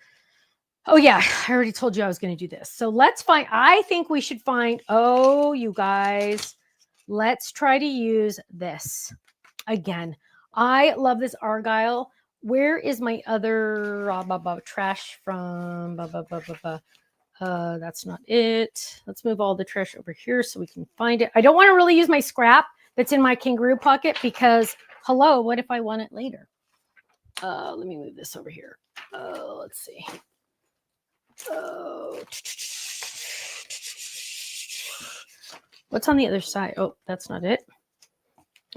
Oh yeah, I already told you I was going to do this. So let's find, I think we should find, oh, you guys, let's try to use this. Again, I love this Argyle. Where is my other trash from? That's not it. Let's move all the trash over here so we can find it. I don't want to really use my scrap that's in my kangaroo pocket because, hello, what if I want it later? Let me move this over here. Let's see. What's on the other side? Oh, that's not it.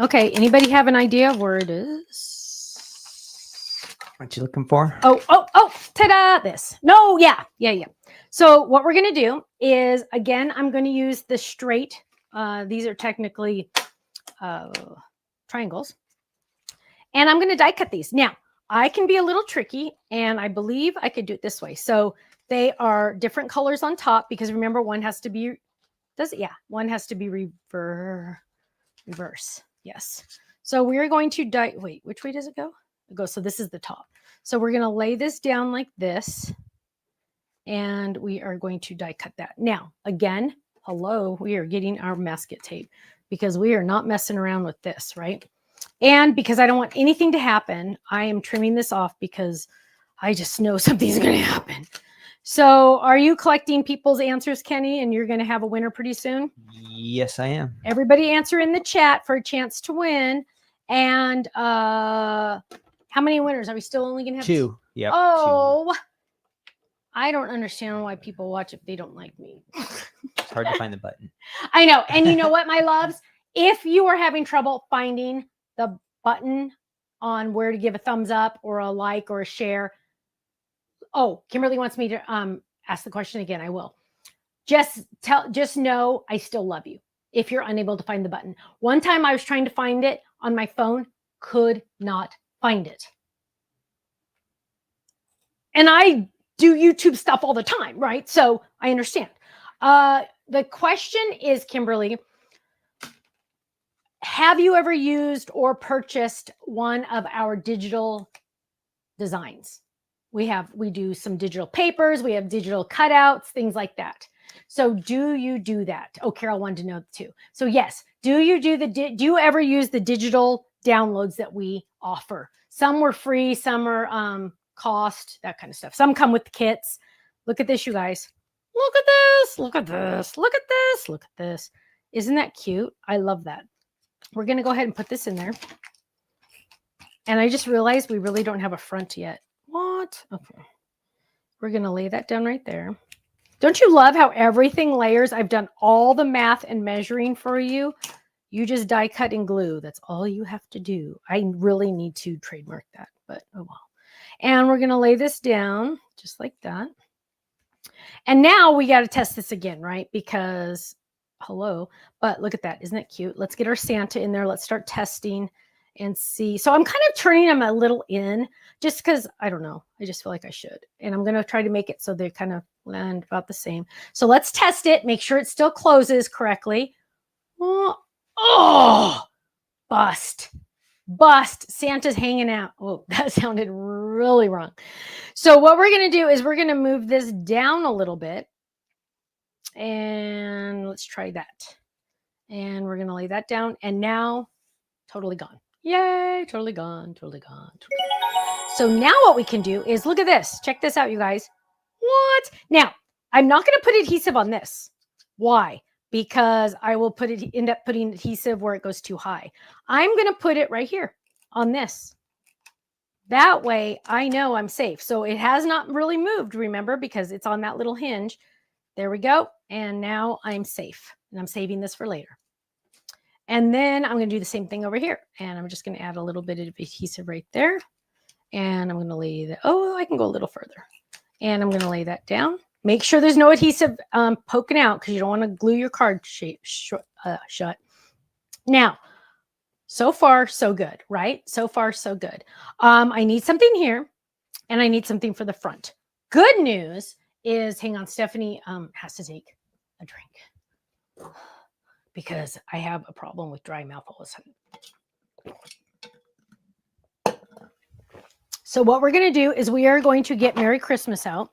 Okay, anybody have an idea of where it is? What you looking for? Oh, ta-da, this. No, yeah. So what we're going to do is, again, I'm going to use the straight. These are technically triangles. And I'm going to die cut these. Now, I can be a little tricky, and I believe I could do it this way. So they are different colors on top because remember, one has to be, one has to be reverse. Yes. So we're going to die. Wait, which way does it go? It goes. So this is the top. So we're going to lay this down like this, and we are going to die cut that. Now, again, hello, we are getting our masket tape because we are not messing around with this, right? And because I don't want anything to happen, I am trimming this off because I just know something's going to happen. So are you collecting people's answers, Kenny, and you're going to have a winner pretty soon? Yes, I am. Everybody answer in the chat for a chance to win. And how many winners? Are we still only going to have two? Yep. Oh, two. I don't understand why people watch if they don't like me. It's hard to find the button. I know. And you know what, my loves? If you are having trouble finding the button on where to give a thumbs up or a like or a share. Oh, Kimberly wants me to ask the question again. I will. Just know I still love you if you're unable to find the button. One time I was trying to find it on my phone, could not find it. And I do YouTube stuff all the time, right? So I understand. The question is, Kimberly, have you ever used or purchased one of our digital designs? We do some digital papers, we have digital cutouts, things like that. So do you do that? Oh, Carol wanted to know too. So yes, do you ever use the digital downloads that we offer? Some were free, some are cost, that kind of stuff. Some come with the kits. Look at this, you guys. Look at this, look at this, look at this, look at this. Isn't that cute? I love that. We're going to go ahead and put this in there. And I just realized we really don't have a front yet. What? Okay. We're going to lay that down right there. Don't you love how everything layers? I've done all the math and measuring for you. You just die cut and glue. That's all you have to do. I really need to trademark that, but oh well. And we're going to lay this down just like that. And now we got to test this again, right? Because hello, but look at that. Isn't it cute? Let's get our Santa in there. Let's start testing and see. So I'm kind of turning them a little in just because I don't know. I just feel like I should. And I'm going to try to make it so they kind of land about the same. So let's test it. Make sure it still closes correctly. Oh, bust. Santa's hanging out. Oh, that sounded really wrong. So what we're going to do is we're going to move this down a little bit. And let's try that. And we're going to lay that down. And now, totally gone. Yay, totally gone, totally gone. So now what we can do is look at this. Check this out, you guys. What? Now, I'm not going to put adhesive on this. Why? Because I will end up putting adhesive where it goes too high. I'm going to put it right here on this. That way I know I'm safe. So it has not really moved, remember, because it's on that little hinge. There we go. And now I'm safe. And I'm saving this for later. And then I'm going to do the same thing over here. And I'm just going to add a little bit of adhesive right there. And I'm going to lay that. Oh, I can go a little further. And I'm going to lay that down. Make sure there's no adhesive poking out because you don't want to glue your card shut. Now, so far, so good, right? So far, so good. I need something here and I need something for the front. Good news is, hang on, Stephanie has to take a drink because I have a problem with dry mouth all of a sudden. So what we're going to do is we are going to get Merry Christmas out.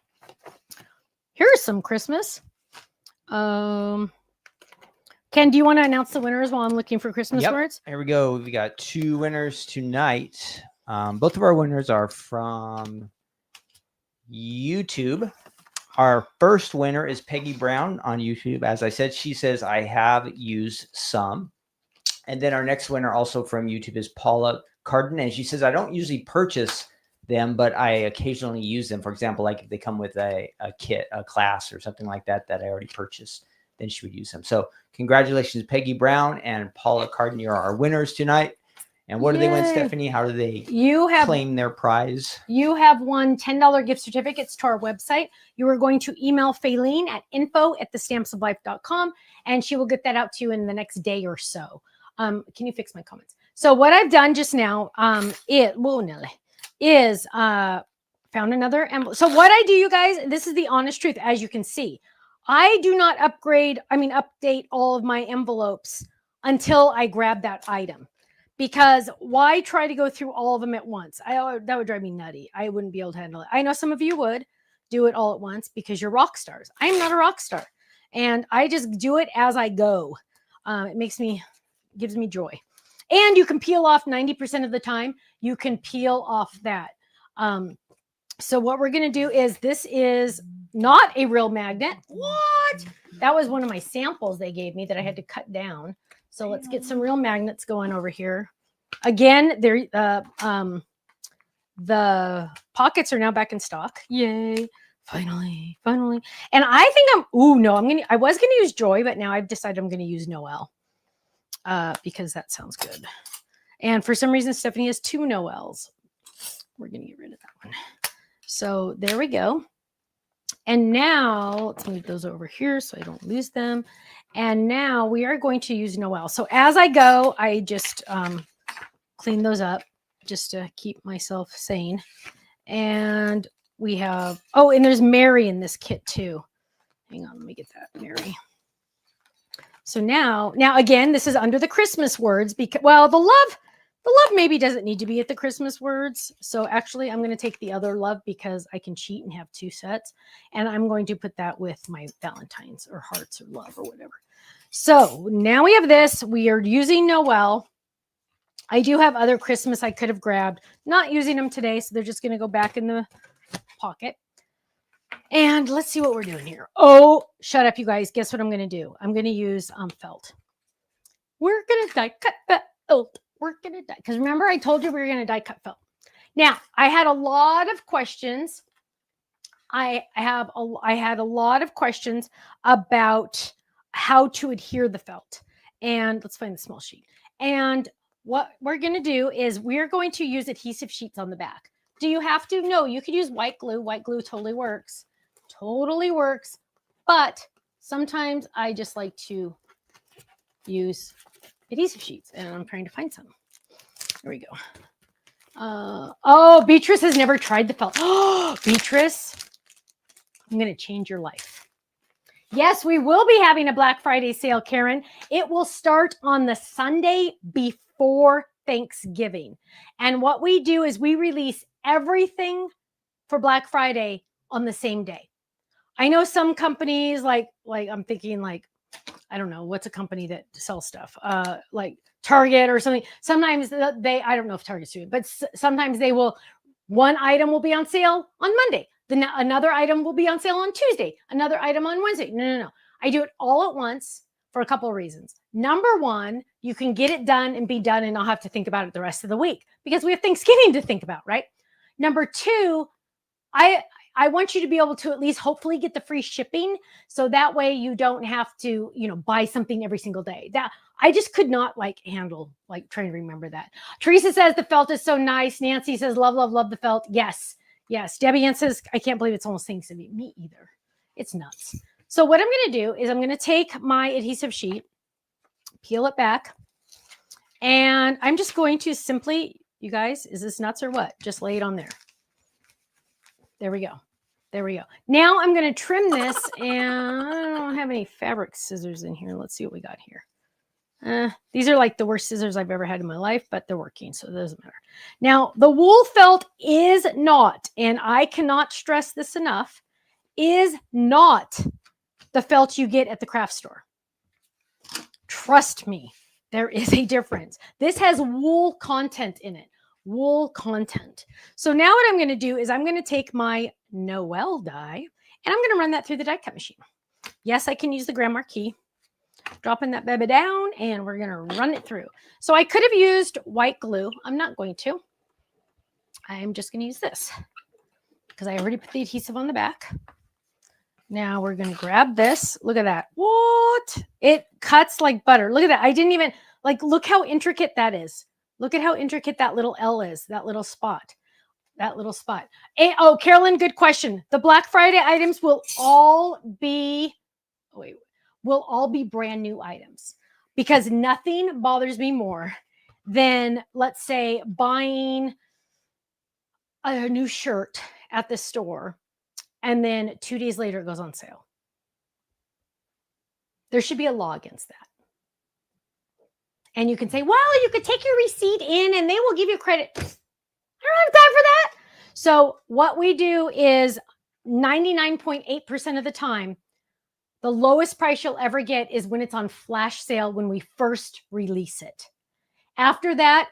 Here's some Christmas. Ken, do you want to announce the winners while I'm looking for Christmas words? Here we go. We got 2 winners tonight. Both of our winners are from YouTube. Our first winner is Peggy Brown on YouTube. As I said, she says, I have used some. And then our next winner also from YouTube is Paula Cardin. And she says, I don't usually purchase them, but I occasionally use them. For example, like if they come with a kit, a class or something like that, that I already purchased, then she would use them. So congratulations, Peggy Brown and Paula Cardin. You're our winners tonight. And what do they win, Stephanie? How do they claim their prize? You have won $10 gift certificates to our website. You are going to email Faylene at info@thestampsoflife.com, and she will get that out to you in the next day or so. Can you fix my comments? So what I've done just now is found another envelope. So what I do, you guys, this is the honest truth. As you can see, I do not update all of my envelopes until I grab that item. Because why try to go through all of them at once? That would drive me nutty. I wouldn't be able to handle it. I know some of you would do it all at once because you're rock stars. I am not a rock star. And I just do it as I go. It gives me joy. And you can peel off 90% of the time. You can peel off that. So what we're going to do is, this is not a real magnet. What? That was one of my samples they gave me that I had to cut down. So let's get some real magnets going over here. Again, the pockets are now back in stock. Yay. Finally. And I think I was going to use Joy, but now I've decided I'm going to use Noel because that sounds good. And for some reason, Stephanie has 2 Noels. We're going to get rid of that one. So there we go. And now let's move those over here so I don't lose them. And now we are going to use Noel. So as I go, I just clean those up just to keep myself sane. And we have, and there's Mary in this kit too. Hang on, let me get that Mary. So now again, this is under the Christmas words because, well, the love maybe doesn't need to be at the Christmas words. So actually I'm going to take the other love because I can cheat and have 2 sets. And I'm going to put that with my Valentine's or hearts or love or whatever. So now we have this. We are using Noel. I do have other Christmas I could have grabbed. Not using them today. So they're just going to go back in the pocket. And let's see what we're doing here. Oh, shut up, you guys. Guess what I'm going to do? I'm going to use felt. We're going to die cut felt. We're going to die. Because remember, I told you we were going to die cut felt. Now, I had a lot of questions. I had a lot of questions about how to adhere the felt. And let's find the small sheet. And what we're going to do is we're going to use adhesive sheets on the back. Do you have to? No, you could use white glue. White glue totally works. Totally works. But sometimes I just like to use adhesive sheets, and I'm trying to find some. There we go. Beatrice has never tried the felt. Oh, Beatrice, I'm going to change your life. Yes, we will be having a Black Friday sale, Karen. It will start on the Sunday before Thanksgiving. And what we do is we release everything for Black Friday on the same day. I know some companies like I'm thinking like, I don't know, what's a company that sells stuff? Like Target or something. Sometimes I don't know if Target's doing it, but sometimes one item will be on sale on Monday. Then another item will be on sale on Tuesday. Another item on Wednesday. No. I do it all at once for a couple of reasons. Number one, you can get it done and be done and not have to think about it the rest of the week because we have Thanksgiving to think about, right? Number two, I want you to be able to at least hopefully get the free shipping. So that way you don't have to, buy something every single day. That I just could not handle trying to remember that. Teresa says the felt is so nice. Nancy says, love, love, love the felt. Yes. Yes. Debbie Ann says, I can't believe it's almost things to me either. It's nuts. So what I'm going to do is I'm going to take my adhesive sheet, peel it back, and I'm just going to simply, you guys, is this nuts or what? Just lay it on there. There we go. There we go. Now I'm going to trim this, and I don't have any fabric scissors in here. Let's see what we got here. These are like the worst scissors I've ever had in my life, but they're working, so it doesn't matter. Now, the wool felt is not, and I cannot stress this enough, is not the felt you get at the craft store. Trust me, there is a difference. This has wool content in it. Wool content. So now what I'm going to do is I'm going to take my Noel die and I'm going to run that through the die cut machine. Yes, I can use the Grand Marquis. Dropping that baby down and we're going to run it through. So I could have used white glue. I'm not going to. I'm just going to use this because I already put the adhesive on the back. Now we're going to grab this. Look at that. What? It cuts like butter. Look at that. I didn't even look how intricate that is. Look at how intricate that little L is, that little spot. That little spot. Oh, Carolyn, good question. The Black Friday items will all be brand new items because nothing bothers me more than, let's say, buying a new shirt at the store and then 2 days later it goes on sale. There should be a law against that. And you can say, well, you could take your receipt in and they will give you credit. I don't have time for that. So what we do is 99.8% of the time, the lowest price you'll ever get is when it's on flash sale when we first release it. After that,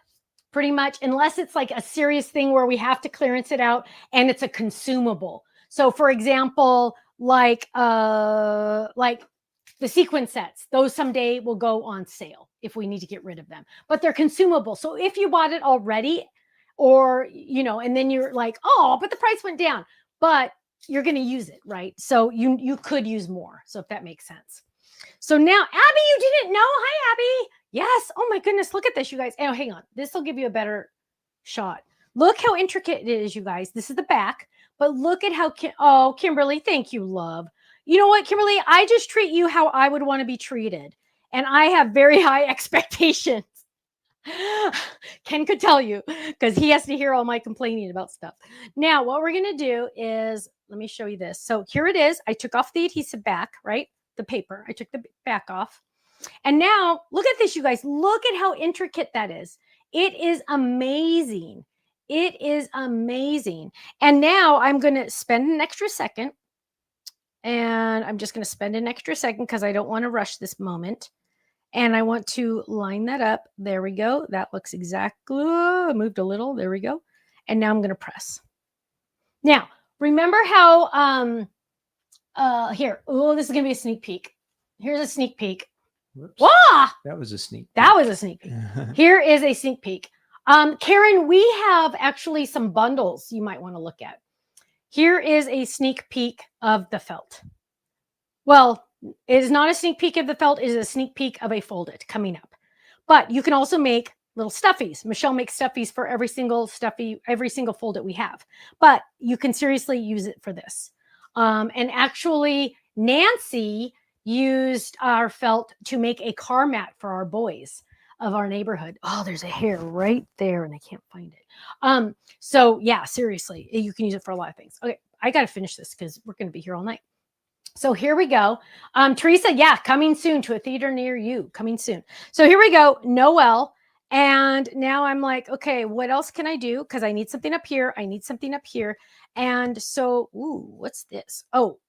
pretty much, unless it's like a serious thing where we have to clearance it out and it's a consumable. So for example, like the sequin sets, those someday will go on sale if we need to get rid of them, but they're consumable. So if you bought it already or, and then you're like, oh, but the price went down, but you're going to use it, right? So you could use more. So if that makes sense. So now, Abby, you didn't know? Hi, Abby. Yes. Oh my goodness. Look at this, you guys. Oh, hang on. This will give you a better shot. Look how intricate it is, you guys. This is the back, but look at how, Kimberly, thank you, love. You know what, Kimberly? I just treat you how I would want to be treated. And I have very high expectations. Ken could tell you because he has to hear all my complaining about stuff. Now, what we're going to do is, let me show you this. So here it is. I took off the adhesive back, right? The paper. I took the back off. And now look at this, you guys. Look at how intricate that is. It is amazing. It is amazing. And now I'm going to spend an extra second. And I'm just going to spend an extra second because I don't want to rush this moment. And I want to line that up. There we go. That looks exactly, I moved a little. There we go. And now I'm going to press. Now, remember how, here, this is going to be a sneak peek. Here's a sneak peek. Wah! That was a sneak peek. That was a sneak peek. Here is a sneak peek. Karen, we have actually some bundles you might want to look at. Here is a sneak peek of the felt. Well, it is not a sneak peek of the felt. It is a sneak peek of a folded coming up. But you can also make little stuffies. Michelle makes stuffies for every single fold we have. But you can seriously use it for this. And actually, Nancy used our felt to make a car mat for our boys of our neighborhood. Oh, there's a hair right there and I can't find it. So yeah, seriously, you can use it for a lot of things. Okay, I got to finish this because we're going to be here all night. So here we go. Teresa, yeah, coming soon to a theater near you, coming soon. So here we go, Noel. And now I'm like, okay, what else can I do? Because I need something up here. I need something up here. And so, ooh, what's this? Oh,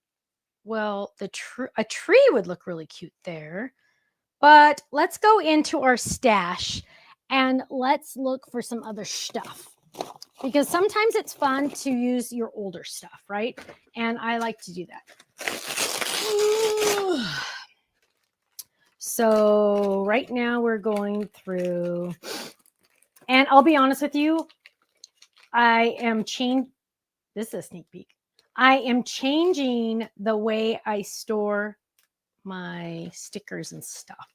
well, a tree would look really cute there. But let's go into our stash and let's look for some other stuff. Because sometimes it's fun to use your older stuff, right? And I like to do that. So right now we're going through, and I'll be honest with you, I am this is a sneak peek. I am changing the way I store my stickers and stuff.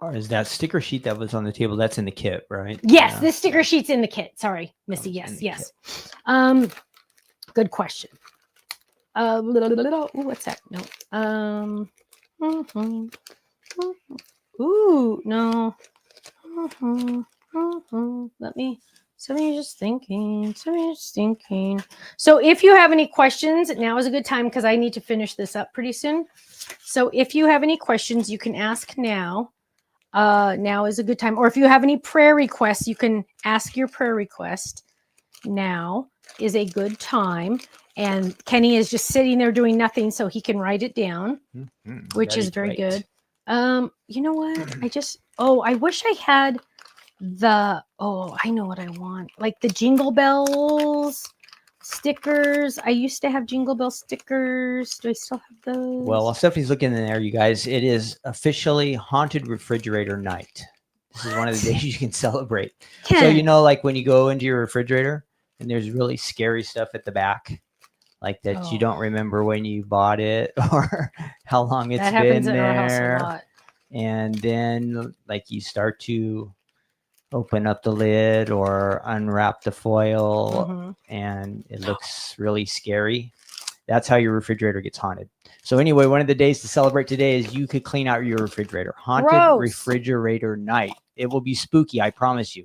Or is that sticker sheet that was on the table? That's in the kit, right? Yes, Yeah. this sticker sheet's in the kit. Sorry, Missy. Comes in Yes, the yes. Good question. What's that? No. Ooh, no. Let me. Somebody's just thinking. So if you have any questions, now is a good time because I need to finish this up pretty soon. So if you have any questions, you can ask now. Now is a good time. Or if you have any prayer requests, you can ask your prayer request. Now is a good time. And Kenny is just sitting there doing nothing, so he can write it down, which is very good. You know what? I wish I had I know what I want. Like the Jingle Bells stickers. I used to have Jingle Bell stickers. Do I still have those? Well, while Stephanie's looking in there, you guys, it is officially Haunted Refrigerator Night. This is one of the days you can celebrate. Ken. So, you know, like when you go into your refrigerator and there's really scary stuff at the back, like that you don't remember when you bought it or how long it's been there. Our house a lot. And then like you start to open up the lid or unwrap the foil and it looks really scary. That's how your refrigerator gets haunted. So anyway, one of the days to celebrate today is you could clean out your refrigerator. Haunted Refrigerator Night. It will be spooky, I promise you.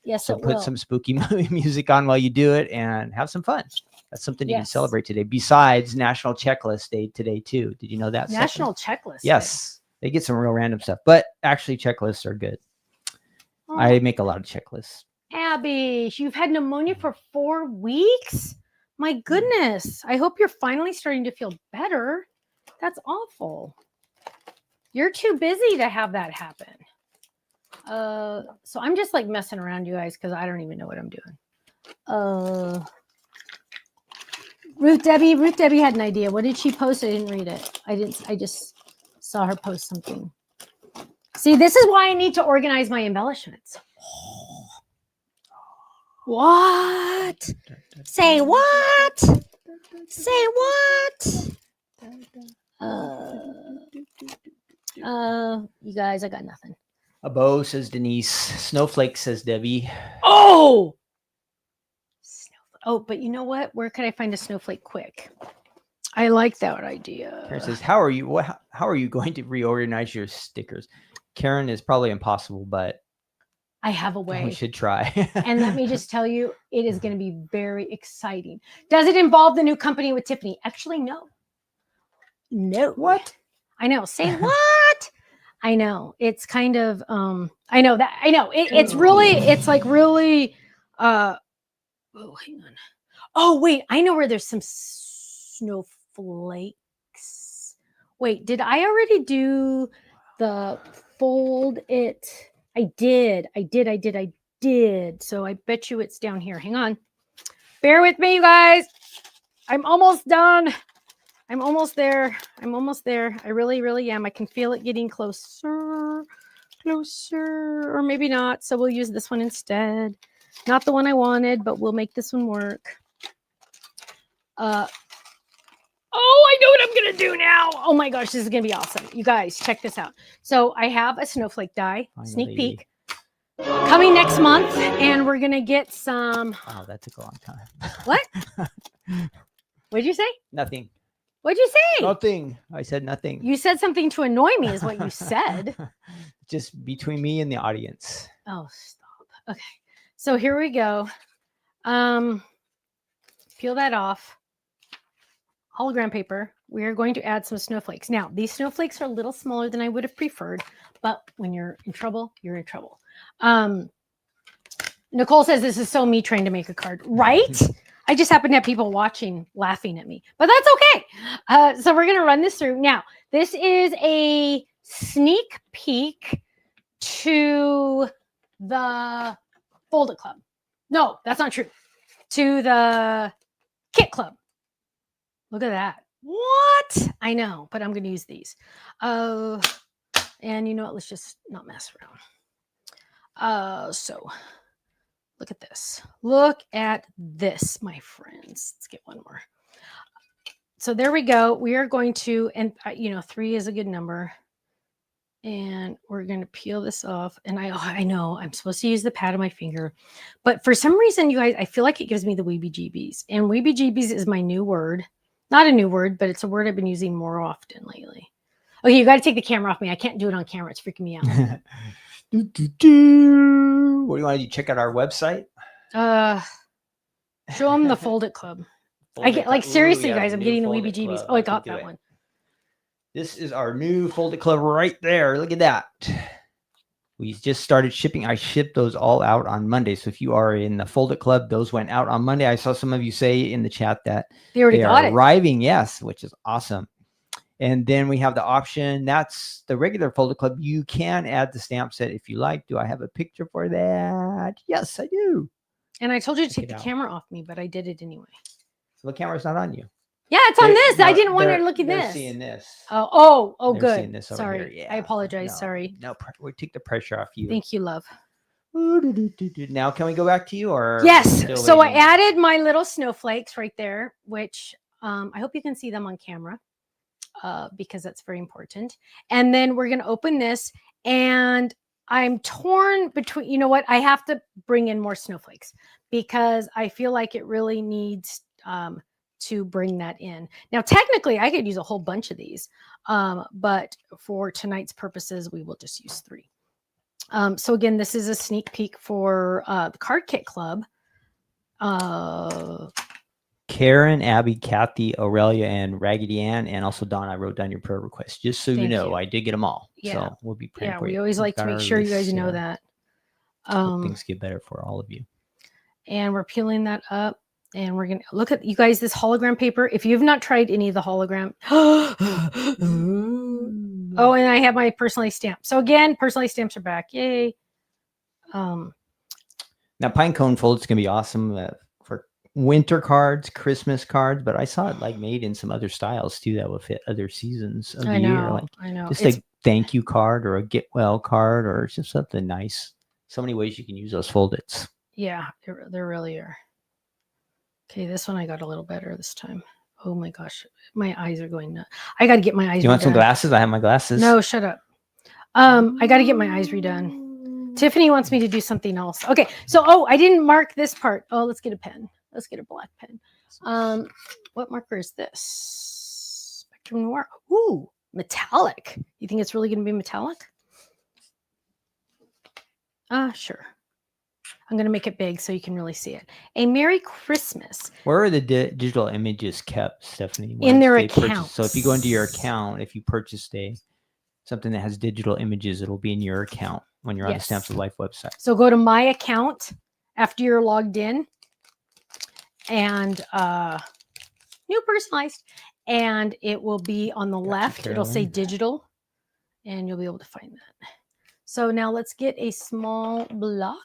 Yes, so put some spooky music on while you do it and have some fun. That's something you can celebrate today. Besides National Checklist Day today too. Did you know that? National Checklist Day. Yes. They get some real random stuff, but actually checklists are good. Oh. I make a lot of checklists. Abby, you've had pneumonia for 4 weeks? My goodness. I hope you're finally starting to feel better. That's awful. You're too busy to have that happen. So I'm just like messing around, you guys, because I don't even know what I'm doing. Ruth Debbie had an idea. What did she post? I didn't read it. I just saw her post something. See, this is why I need to organize my embellishments. What? Say what? Say what? You guys, I got nothing. A bow, says Denise. Snowflake, says Debbie. Oh! Oh, but you know what? Where could I find a snowflake quick? I like that idea. Karen says, how are you going to reorganize your stickers? Karen, is probably impossible, but I have a way. We should try. And let me just tell you, it is going to be very exciting. Does it involve the new company with Tiffany? Actually, no. No. What? I know. Say what? I know. It's kind of I know. It's like really oh, hang on. Oh, wait, I know where there's some snowflakes. Wait, did I already do the fold it? I did. So I bet you it's down here. Hang on. Bear with me, you guys. I'm almost done. I'm almost there. I really, really am. I can feel it getting closer, or maybe not. So we'll use this one instead. Not the one I wanted, but we'll make this one work. I know what I'm going to do now. Oh my gosh, this is going to be awesome. You guys, check this out. So I have a snowflake die, sneak peek, coming next month, and we're going to get some. Wow, that took a long time. What? What'd you say? Nothing. What'd you say? Nothing. I said nothing. You said something to annoy me is what you said. Just between me and the audience. Oh, stop. Okay. So here we go. Peel that off. Hologram paper. We are going to add some snowflakes. Now, these snowflakes are a little smaller than I would have preferred, but when you're in trouble, you're in trouble. Nicole says this is so me trying to make a card, right? I just happen to have people watching, laughing at me, but that's okay. So we're going to run this through. Now, this is a sneak peek to the Fold It Club. No, that's not true. To the Kit Club. Look at that. What? I know, but I'm going to use these. And you know what? Let's just not mess around. So Look at this. Look at this, my friends. Let's get one more. So there we go. We are going to, and 3 is a good number. And we're going to peel this off. And I know I'm supposed to use the pad of my finger, but for some reason, you guys, I feel like it gives me the weebie-jeebies. And weebie-jeebies is my new word. Not a new word, but it's a word I've been using more often lately. Okay, you got to take the camera off me. I can't do it on camera. It's freaking me out. What do you want to do? Check out our website. Show them the Fold It Club. I get like seriously, guys. I'm getting the weebie-jeebies. Oh, I got that one. This is our new Fold It Club right there. Look at that. We just started shipping. I shipped those all out on Monday. So if you are in the Fold It Club, those went out on Monday. I saw some of you say in the chat that they already got are arriving. Yes, which is awesome. And then we have the option. That's the regular Fold It Club. You can add the stamp set if you like. Do I have a picture for that? Yes, I do. And I told you to take the camera off me, but I did it anyway. So the camera's not on you. Yeah, it's on this. I didn't want her to look at this. Seeing this. Oh, they're good. Seeing this sorry. Yeah. I apologize. Sorry. No, we take the pressure off you. Thank you, love. Now, can we go back to you or? Yes. So I added my little snowflakes right there, which I hope you can see them on camera because that's very important. And then we're going to open this and I'm torn between, you know what? I have to bring in more snowflakes because I feel like it really needs to bring that in. Now, technically, I could use a whole bunch of these, but for tonight's purposes, we will just use 3. So again, this is a sneak peek for the Card Kit Club. Karen, Abby, Kathy, Aurelia, and Raggedy Ann, and also Dawn, I wrote down your prayer requests, just so you know. I did get them all. Yeah. So we'll be praying for you. We always like to make sure you guys know that. Things get better for all of you. And we're peeling that up. And we're going to look at, you guys, this hologram paper. If you've not tried any of the hologram. Oh, and I have my personalized stamp. So again, personalized stamps are back. Yay. Now, pine cone folds can be awesome for winter cards, Christmas cards, but I saw it like made in some other styles too that would fit other seasons of the year. Like I know. Just a thank you card or a get well card or just something nice. So many ways you can use those fold-its. Yeah, there really are. Okay, this one I got a little better this time. Oh my gosh, my eyes are going nuts. I got to get my eyes redone. You want some glasses? I have my glasses. No, shut up. I got to get my eyes redone. Tiffany wants me to do something else. Okay, so, I didn't mark this part. Oh, let's get a pen. Let's get a black pen. What marker is this? Spectrum Noir. Ooh, metallic. You think it's really going to be metallic? Sure. I'm going to make it big so you can really see it. A Merry Christmas. Where are the digital images kept, Stephanie? In their account. So if you go into your account, if you purchased something that has digital images, it'll be in your account when you're on the Stamps of Life website. So go to my account after you're logged in and new personalized. And it will be on the left. It'll say digital and you'll be able to find that. So now let's get a small block.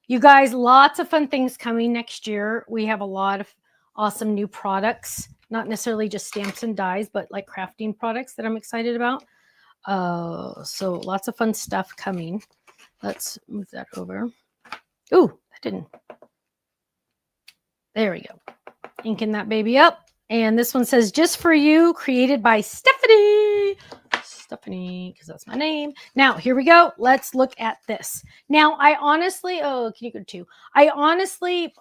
You guys, lots of fun things coming next year. We have a lot of awesome new products, not necessarily just stamps and dies, but like crafting products that I'm excited about. So lots of fun stuff coming. Let's move that over. Ooh, that didn't. There we go. Inking that baby up. And this one says, just for you, created by Stephanie. Stephanie, because that's my name. Now, here we go. Let's look at this. Now, I honestly, can you go to 2? I honestly,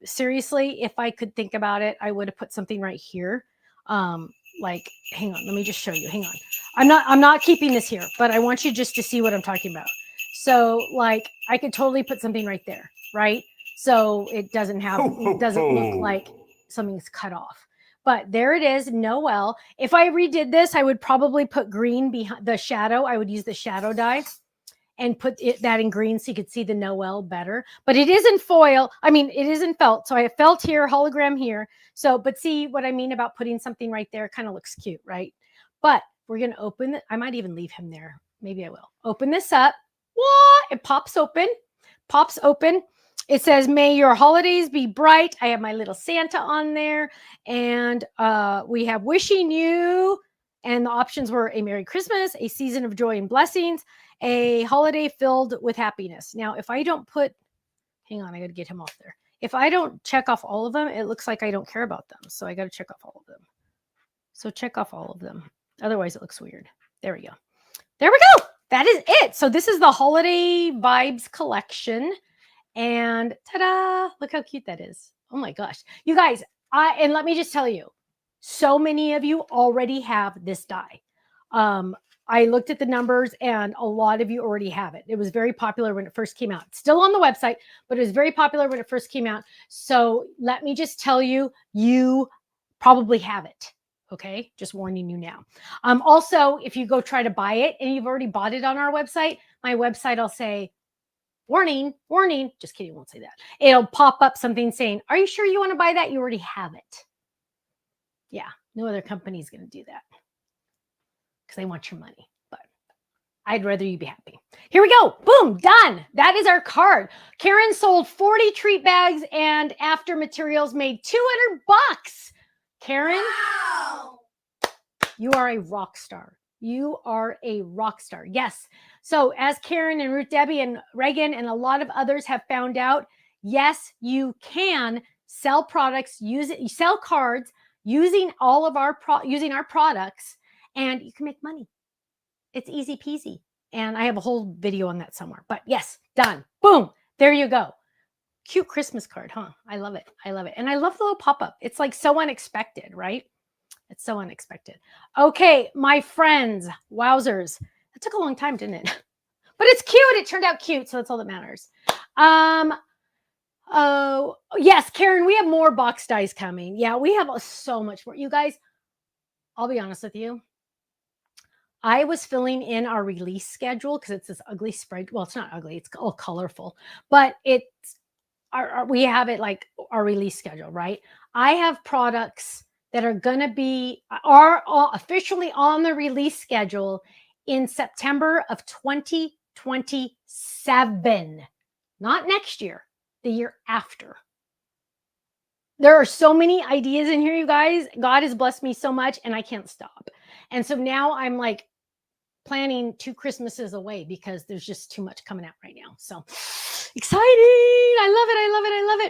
seriously, if I could think about it, I would have put something right here. Like, hang on, let me just show you. Hang on. I'm not keeping this here, but I want you just to see what I'm talking about. So, like, I could totally put something right there, right? So it doesn't look like something's cut off. But there it is, Noel. If I redid this, I would probably put green behind the shadow. I would use the shadow die and put that in green so you could see the Noel better. But it is in foil. I mean, it is in felt. So I have felt here, hologram here. So, but see what I mean about putting something right there? Kind of looks cute, right? But we're going to open it. I might even leave him there. Maybe I will. Open this up. What? It pops open. Pops open. It says, may your holidays be bright. I have my little Santa on there. And we have wishing you. And the options were a Merry Christmas, a season of joy and blessings, a holiday filled with happiness. Now, if I don't put Hang on, I got to get him off there. If I don't check off all of them, it looks like I don't care about them. So I got to check off all of them. So check off all of them. Otherwise, it looks weird. There we go. There we go. That is it. So this is the Holiday Vibes collection. And ta-da! Look how cute that is. Oh my gosh. You guys, and let me just tell you, so many of you already have this die. I looked at the numbers and a lot of you already have it. It was very popular when it first came out. It's still on the website, but it was very popular when it first came out. So let me just tell you, you probably have it. Okay, just warning you now. Also, if you go try to buy it and you've already bought it on our website, my website will say, warning, warning. Just kidding, it won't say that. It'll pop up something saying, are you sure you want to buy that? You already have it. Yeah, no other company is going to do that because they want your money. But I'd rather you be happy. Here we go. Boom, done. That is our card. Karen sold 40 treat bags and after materials made $200. Karen, wow. You are a rock star. You are a rock star. Yes. So as Karen and Ruth Debbie and Reagan and a lot of others have found out, yes, you can sell products, sell cards using all of our using our products, and you can make money. It's easy peasy. And I have a whole video on that somewhere. But yes, done. Boom. There you go. Cute Christmas card, huh? I love it. I love it. And I love the little pop-up. It's like so unexpected, right? It's so unexpected. Okay, my friends, wowzers. It took a long time, didn't it? But it's cute. It turned out cute, so that's all that matters. Oh, yes, Karen, we have more box dies coming. Yeah, we have so much more. You guys, I'll be honest with you. I was filling in our release schedule because it's this ugly spread. Well, it's not ugly. It's all colorful. But it's we have it like our release schedule, right? I have products that are going to be are officially on the release schedule in September of 2027. Not next year, the year after. There are so many ideas in here, you guys. God has blessed me so much and I can't stop. And so now I'm like planning 2 Christmases away because there's just too much coming out right now. So exciting. I love it. I love it. I love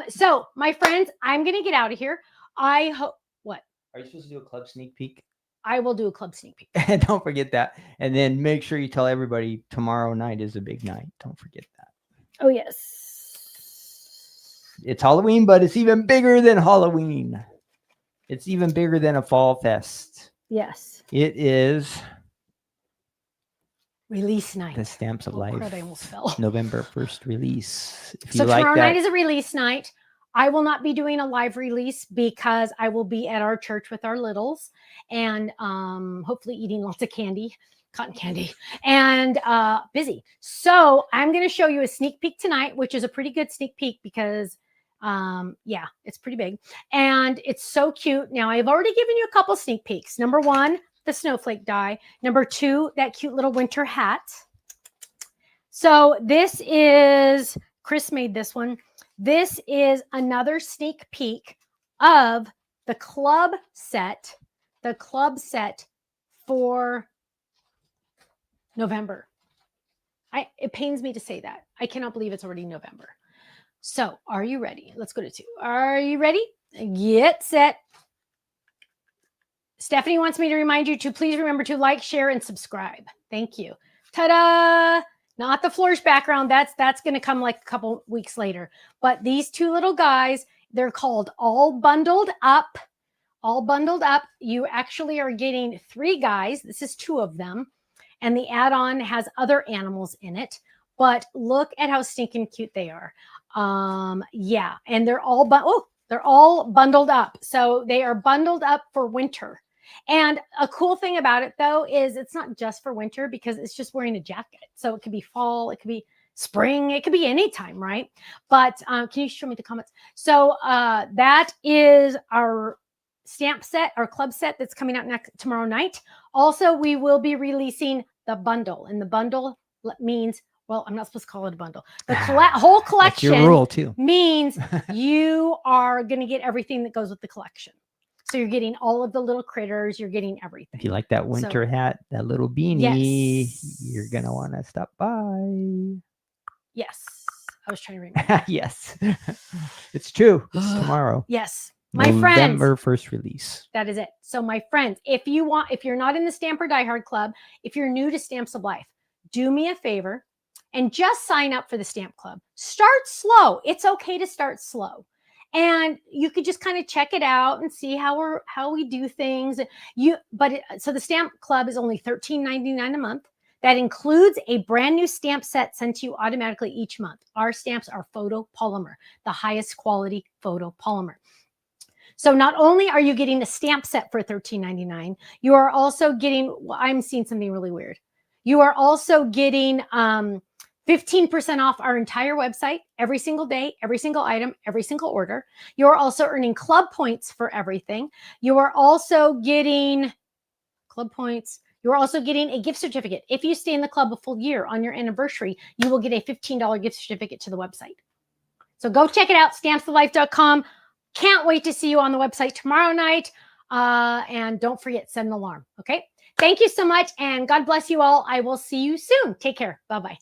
it. So my friends, I'm going to get out of here. I hope what? Are you supposed to do a club sneak peek? I will do a club sneak peek. Don't forget that. And then make sure you tell everybody tomorrow night is a big night. Don't forget that. Oh, yes. It's Halloween, but it's even bigger than Halloween. It's even bigger than a fall fest. Yes. It is release night. The Stamps of Life. Crud, I almost fell. November 1st release. If so you like tomorrow that, night is a release night. I will not be doing a live release because I will be at our church with our littles and hopefully eating lots of candy, cotton candy, and busy. So I'm going to show you a sneak peek tonight, which is a pretty good sneak peek because yeah, it's pretty big and it's so cute. Now I've already given you a couple sneak peeks. Number 1, the snowflake die. Number 2, that cute little winter hat. So this is, Chris made this one. This is another sneak peek of the club set for November. It pains me to say that. I cannot believe it's already November. So are you ready? Let's go to 2. Are you ready? Get set. Stephanie wants me to remind you to please remember to like, share, and subscribe. Thank you. Ta-da! Not the flourish background. That's going to come like a couple weeks later. But these 2 little guys, they're called All Bundled Up. All Bundled Up. You actually are getting 3 guys. This is 2 of them. And the add-on has other animals in it. But look at how stinking cute they are. Yeah. And they're all bundled up. So they are bundled up for winter. And a cool thing about it, though, is it's not just for winter because it's just wearing a jacket. So it could be fall, it could be spring, it could be anytime, right? But can you show me the comments? So that is our stamp set, our club set that's coming out tomorrow night. Also, we will be releasing the bundle. And the bundle means, well, I'm not supposed to call it a bundle. The whole collection your rule too. Means you are going to get everything that goes with the collection. So you're getting all of the little critters. You're getting everything. If you like that winter hat, that little beanie, yes. you're going to want to stop by. Yes. I was trying to remember. Yes, it's true. It's tomorrow. Yes. My friends, November 1st release. that is it. So my friends, if you're not in the Stamper Die Hard Club, if you're new to Stamps of Life, do me a favor and just sign up for the Stamp Club. Start slow. It's okay to start slow. And you could just kind of check it out and see how we do things. So the Stamp Club is only $13.99 a month. That includes a brand new stamp set sent to you automatically each month. Our stamps are photopolymer, the highest quality photopolymer. So not only are you getting a stamp set for $13.99, you are also getting, well, I'm seeing something really weird. You are also getting 15% off our entire website every single day, every single item, every single order. You're also earning club points for everything. You are also getting club points. You're also getting a gift certificate. If you stay in the club a full year on your anniversary, you will get a $15 gift certificate to the website. So go check it out, stampsoflife.com. Can't wait to see you on the website tomorrow night. And don't forget, set an alarm. Okay. Thank you so much. And God bless you all. I will see you soon. Take care. Bye-bye.